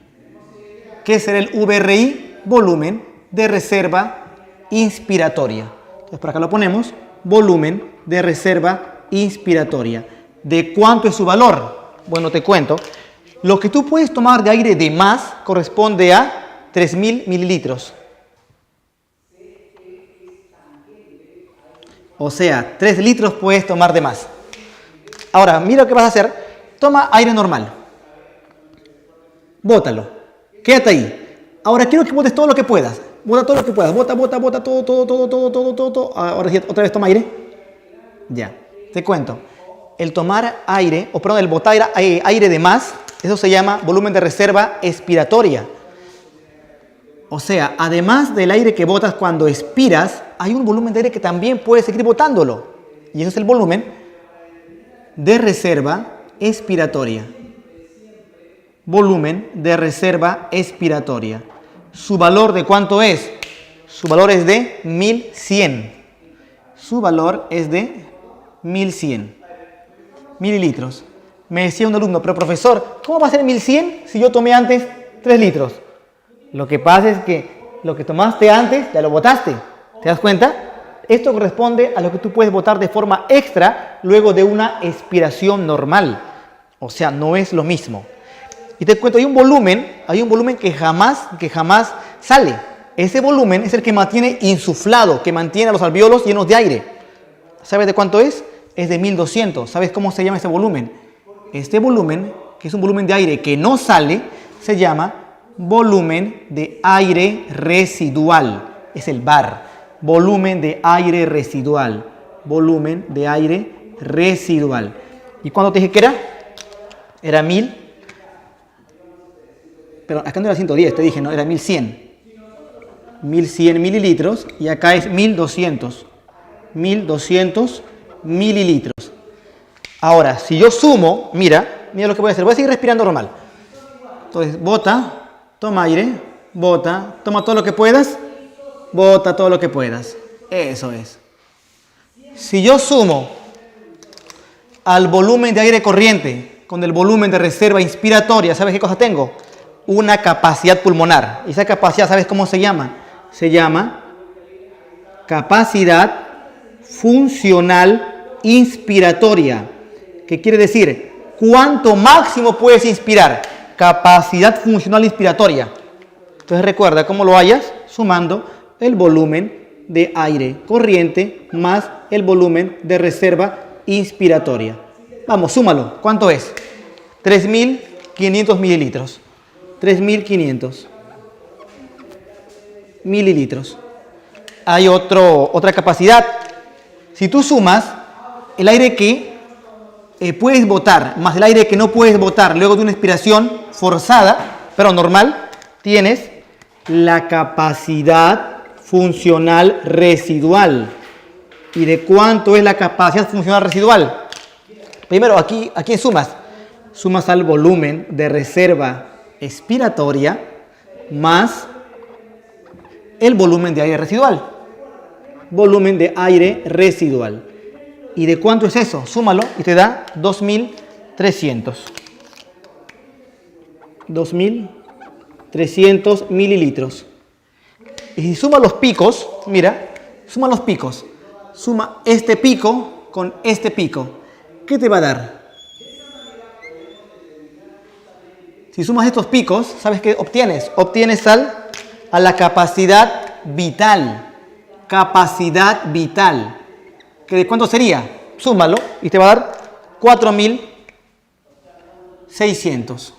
¿Qué será el VRI? Volumen de reserva inspiratoria. Entonces, por acá lo ponemos, volumen de reserva inspiratoria. ¿De cuánto es su valor? Bueno, te cuento. Lo que tú puedes tomar de aire de más corresponde a 3.000 mililitros. O sea, 3 litros puedes tomar de más. Ahora, mira lo que vas a hacer. Toma aire normal. Bótalo. Quédate ahí. Ahora quiero que botes todo lo que puedas. Bota todo lo que puedas. Bota todo. Ahora sí, otra vez toma aire. Ya. Te cuento. El tomar aire, o perdón, el botar aire de más, eso se llama volumen de reserva expiratoria. O sea, además del aire que botas cuando expiras, hay un volumen de aire que también puedes seguir botándolo. Y eso es el volumen de reserva expiratoria. Volumen de reserva expiratoria. ¿Su valor de cuánto es? Su valor es de 1100. Su valor es de 1100 mililitros. Me decía un alumno, pero profesor, ¿cómo va a ser 1100 si yo tomé antes 3 litros? Lo que pasa es que lo que tomaste antes ya lo botaste. ¿Te das cuenta? Esto corresponde a lo que tú puedes botar de forma extra luego de una expiración normal. O sea, no es lo mismo. Y te cuento, hay un volumen que jamás sale. Ese volumen es el que mantiene insuflado, que mantiene a los alvéolos llenos de aire. ¿Sabes de cuánto es? Es de 1200. ¿Sabes cómo se llama ese volumen? Este volumen, que es un volumen de aire que no sale, se llama volumen de aire residual. Es el VAR. Volumen de aire residual. Volumen de aire residual. ¿Y cuándo te dije que era? Era 1000. Pero acá no era 110, te dije, no, era 1100. 1100 mililitros y acá es 1200. 1200 mililitros. Ahora, si yo sumo, mira lo que voy a hacer. Voy a seguir respirando normal. Entonces, bota, toma aire, bota, toma todo lo que puedas, bota todo lo que puedas. Eso es. Si yo sumo al volumen de aire corriente con el volumen de reserva inspiratoria, ¿sabes qué cosa tengo? Una capacidad pulmonar. ¿Y esa capacidad sabes cómo se llama? Se llama capacidad funcional inspiratoria. ¿Qué quiere decir? ¿Cuánto máximo puedes inspirar? Capacidad funcional inspiratoria. Entonces recuerda cómo lo hayas sumando el volumen de aire corriente más el volumen de reserva inspiratoria. Vamos, súmalo. ¿Cuánto es? 3.500 mililitros. 3.500 mililitros. Hay otra capacidad. Si tú sumas el aire que puedes botar más el aire que no puedes botar luego de una expiración forzada, pero normal, tienes la capacidad funcional residual. ¿Y de cuánto es la capacidad funcional residual? Primero, aquí sumas. Sumas al volumen de reserva expiratoria más el volumen de aire residual. Volumen de aire residual. ¿Y de cuánto es eso? Súmalo y te da 2.300. 2.300 mililitros. Y si suma los picos, mira, suma los picos. Suma este pico con este pico. ¿Qué te va a dar? Si sumas estos picos, ¿sabes qué obtienes? Obtienes a la capacidad vital. Capacidad vital. ¿Que de cuánto sería? Súmalo y te va a dar 4.600.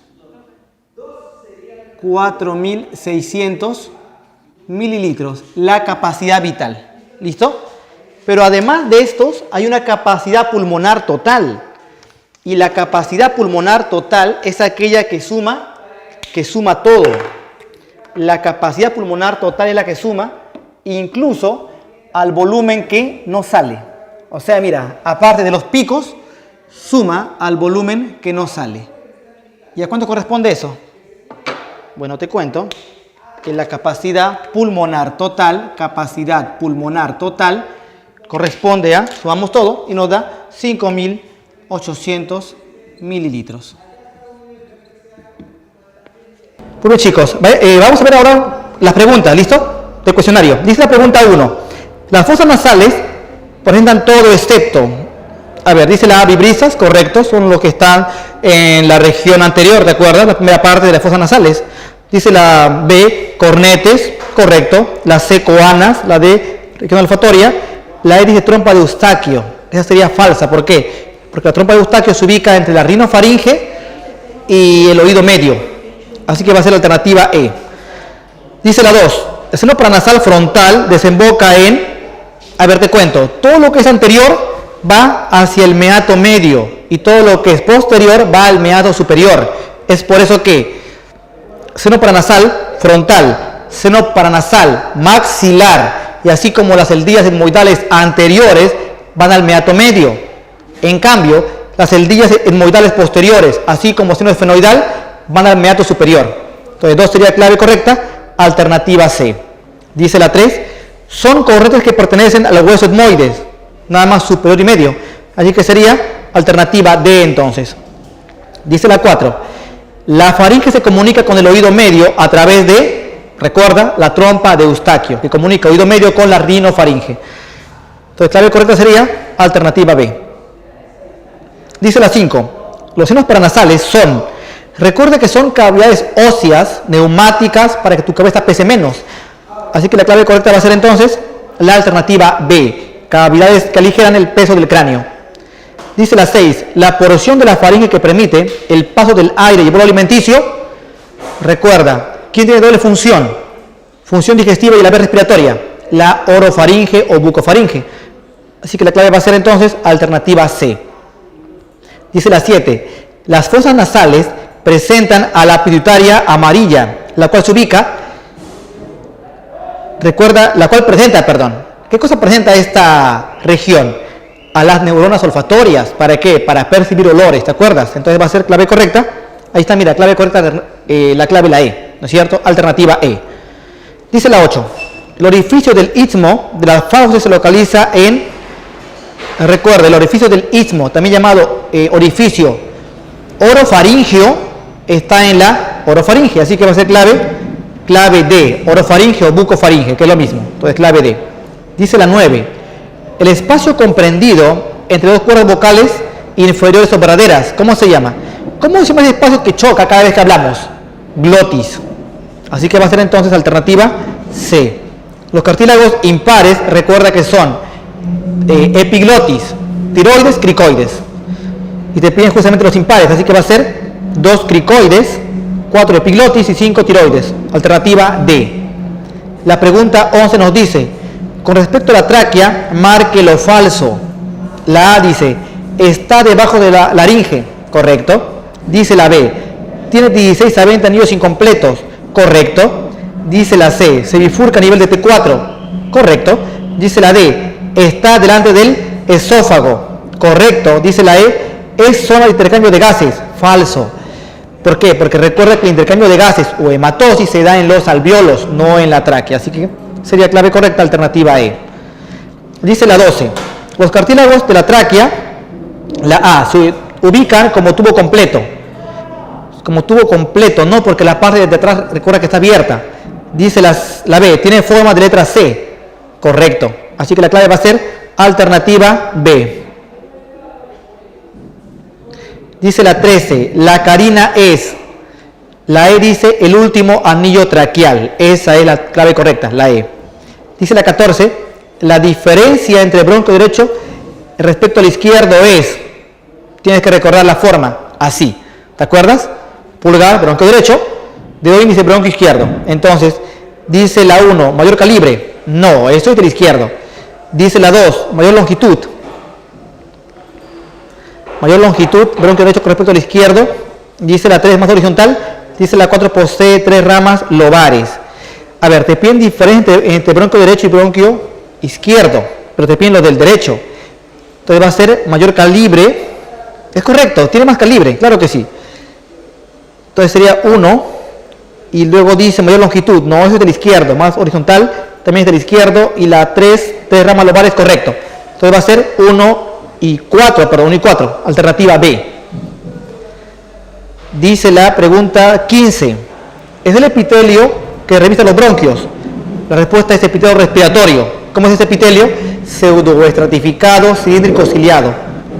4.600 mililitros. La capacidad vital. ¿Listo? Pero además de estos, hay una capacidad pulmonar total. Y la capacidad pulmonar total es aquella que suma todo. La capacidad pulmonar total es la que suma incluso al volumen que no sale. O sea, mira, aparte de los picos, suma al volumen que no sale. ¿Y a cuánto corresponde eso? Bueno, te cuento que la capacidad pulmonar total corresponde a, sumamos todo y nos da 5.800 mililitros. Muy bien, chicos, vamos a ver ahora las preguntas, ¿listo? Del cuestionario. Dice la pregunta 1. Las fosas nasales presentan todo excepto A ver, dice la A, vibrisas, correcto, son los que están en la región anterior, ¿te acuerdas? La primera parte de las fosas nasales. Dice la B, cornetes, correcto. La C, coanas, la D, región olfatoria. La E dice trompa de Eustaquio. Esa sería falsa, ¿por qué? Porque la trompa de Eustaquio se ubica entre la rinofaringe y el oído medio. Así que va a ser la alternativa E. Dice la 2, el seno paranasal frontal desemboca en, a ver, te cuento, todo lo que es anterior va hacia el meato medio y todo lo que es posterior va al meato superior. Es por eso que seno paranasal frontal, seno paranasal maxilar y así como las celdillas etmoidales anteriores van al meato medio. En cambio, las celdillas etmoidales posteriores, así como seno esfenoidal, van al meato superior. Entonces, 2 sería clave correcta, alternativa C. Dice la 3, son cornetes que pertenecen a los huesos etmoides, nada más superior y medio. Así que sería alternativa D entonces. Dice la 4, la faringe se comunica con el oído medio a través de, recuerda, la trompa de Eustaquio, que comunica oído medio con la rinofaringe. Entonces, clave correcta sería alternativa B. Dice la 5, los senos paranasales son, recuerda que son cavidades óseas, neumáticas, para que tu cabeza pese menos. Así que la clave correcta va a ser entonces la alternativa B, cavidades que aligeran el peso del cráneo. Dice la 6, la porción de la faringe que permite el paso del aire y el bolo alimenticio, recuerda, ¿quién tiene doble función? Función digestiva y la vía respiratoria, la orofaringe o bucofaringe. Así que la clave va a ser entonces alternativa C. Dice la 7, las fosas nasales presentan a la pituitaria amarilla, la cual se ubica, recuerda, la cual presenta, ¿qué cosa presenta esta región? A las neuronas olfatorias, ¿para qué? Para percibir olores, ¿te acuerdas? Entonces va a ser clave correcta, ahí está, mira, clave correcta, la clave la E, ¿no es cierto? Alternativa E. Dice la 8, el orificio del istmo de las fauces se localiza en, recuerda, el orificio del istmo, también llamado orificio orofaringeo, está en la orofaringe, así que va a ser clave D, orofaringe o bucofaringe, que es lo mismo, entonces clave D. Dice la 9, el espacio comprendido entre dos cuerdas vocales inferiores o verdaderas, ¿cómo se llama? ¿Cómo se llama ese espacio que choca cada vez que hablamos? Glotis. Así que va a ser entonces alternativa C. Los cartílagos impares, recuerda que son epiglotis, tiroides, cricoides. Y te piden justamente los impares, así que va a ser 2 cricoides, 4 epiglotis y 5 tiroides. Alternativa D. La pregunta 11 nos dice, con respecto a la tráquea, marque lo falso. La A dice, está debajo de la laringe, correcto. Dice la B, tiene 16 a 20 anillos incompletos, correcto. Dice la C, se bifurca a nivel de T4, correcto. Dice la D, está delante del esófago, correcto. Dice la E, es zona de intercambio de gases, falso. ¿Por qué? Porque recuerda que el intercambio de gases o hematosis se da en los alvéolos, no en la tráquea. Así que sería clave correcta, alternativa E. Dice la 12, los cartílagos de la tráquea, la A, se ubican como tubo completo. Como tubo completo, no porque la parte de atrás recuerda que está abierta. Dice la B, tiene forma de letra C, correcto. Así que la clave va a ser alternativa B. Dice la 13, la carina es, la E dice el último anillo traqueal, esa es la clave correcta, la E. Dice la 14, la diferencia entre el bronquio derecho respecto al izquierdo es, tienes que recordar la forma, así, ¿te acuerdas? Pulgar, bronquio derecho, dedo índice, bronquio izquierdo. Entonces, dice la 1, mayor calibre, no, eso es del izquierdo. Dice la 2, mayor longitud, bronquio derecho con respecto al izquierdo. Dice la 3, más horizontal. Dice la 4, posee 3 ramas lobares. A ver, te piden diferencia entre bronquio derecho y bronquio izquierdo, pero te piden lo del derecho. Entonces va a ser mayor calibre. Es correcto, tiene más calibre, claro que sí. Entonces sería 1, y luego dice mayor longitud, no, eso es del izquierdo, más horizontal, también es del izquierdo, y la 3 ramas lobares, correcto. Entonces va a ser 1 y 4, alternativa B. Dice la pregunta 15, ¿es el epitelio que revista los bronquios? La respuesta es epitelio respiratorio. ¿Cómo es este epitelio? Pseudoestratificado, cilíndrico, ciliado.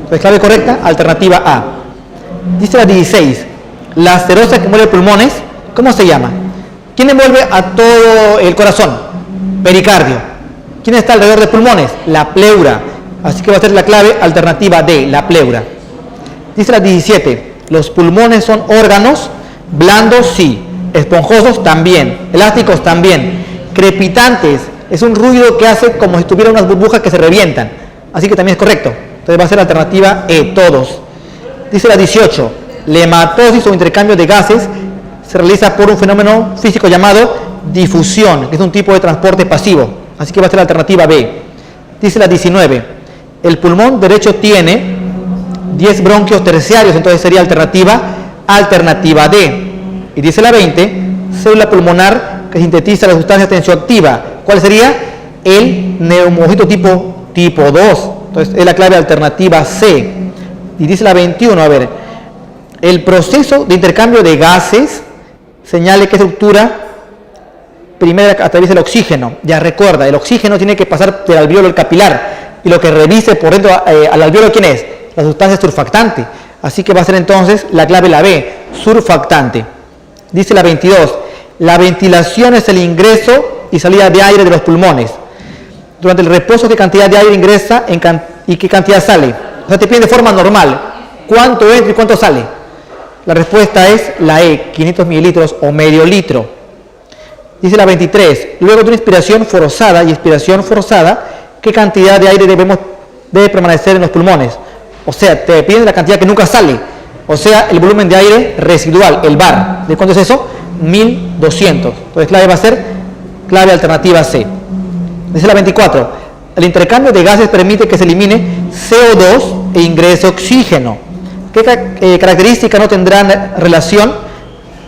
Entonces, clave correcta, alternativa A. Dice la 16. La asterosa que envuelve pulmones, ¿cómo se llama? ¿Quién envuelve a todo el corazón? Pericardio. ¿Quién está alrededor de pulmones? La pleura. Así que va a ser la clave alternativa D, la pleura. Dice la 17. Los pulmones son órganos blandos, sí. Esponjosos, también. Elásticos, también. Crepitantes. Es un ruido que hace como si tuviera unas burbujas que se revientan. Así que también es correcto. Entonces va a ser la alternativa E, todos. Dice la 18. La hematosis o intercambio de gases se realiza por un fenómeno físico llamado difusión, que es un tipo de transporte pasivo. Así que va a ser la alternativa B. Dice la 19. El pulmón derecho tiene 10 bronquios terciarios, entonces sería alternativa D. Y dice la 20. Célula pulmonar que sintetiza la sustancia tensioactiva. ¿Cuál sería? El neumocito tipo 2. Entonces es la clave alternativa C. Y dice la 21, a ver, el proceso de intercambio de gases señale qué estructura primero atraviesa el oxígeno. Ya recuerda, el oxígeno tiene que pasar del alveolo capilar y lo que revise por dentro al alveolo, ¿quién es? La sustancia surfactante. Así que va a ser entonces la clave la B, surfactante. Dice la 22, la ventilación es el ingreso y salida de aire de los pulmones. Durante el reposo, ¿qué cantidad de aire ingresa y qué cantidad sale? O sea, te piden de forma normal, ¿cuánto entra y cuánto sale? La respuesta es la E, 500 mililitros o medio litro. Dice la 23, luego de una inspiración forzada y expiración forzada, ¿qué cantidad de aire debe permanecer en los pulmones? O sea, te piden la cantidad que nunca sale. O sea, el volumen de aire residual, el VAR. ¿De cuánto es eso? 1200. Entonces, clave va a ser clave alternativa C. Dice la 24, el intercambio de gases permite que se elimine CO2 e ingrese oxígeno. ¿Qué características no tendrán relación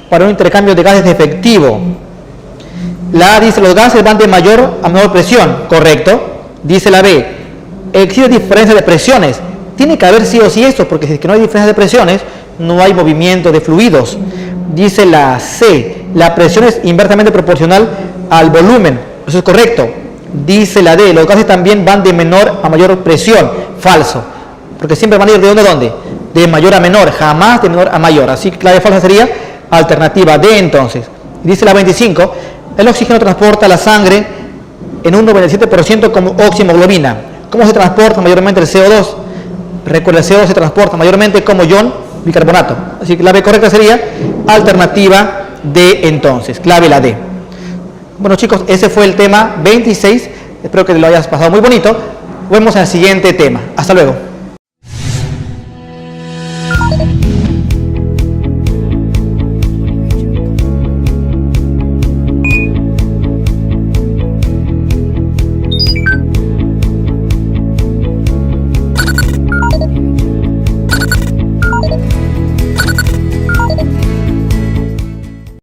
para un intercambio de gases efectivo? La A dice, los gases van de mayor a menor presión. Correcto. Dice la B, existe diferencia de presiones. Tiene que haber sí o sí eso, porque si es que no hay diferencia de presiones, no hay movimiento de fluidos. Dice la C, la presión es inversamente proporcional al volumen. Eso es correcto. Dice la D, los gases también van de menor a mayor presión. Falso. Porque siempre van a ir de dónde a dónde. De mayor a menor, jamás de menor a mayor. Así que la clave falsa sería alternativa D entonces. Dice la 25, el oxígeno transporta la sangre en un 97% como oxihemoglobina. ¿Cómo se transporta mayormente el CO2? Recuerda, el CO2 se transporta mayormente como ion bicarbonato. Así que la B correcta sería alternativa D entonces, clave la D. Bueno chicos, ese fue el tema 26. Espero que lo hayas pasado muy bonito. Nos vemos en el siguiente tema. Hasta luego.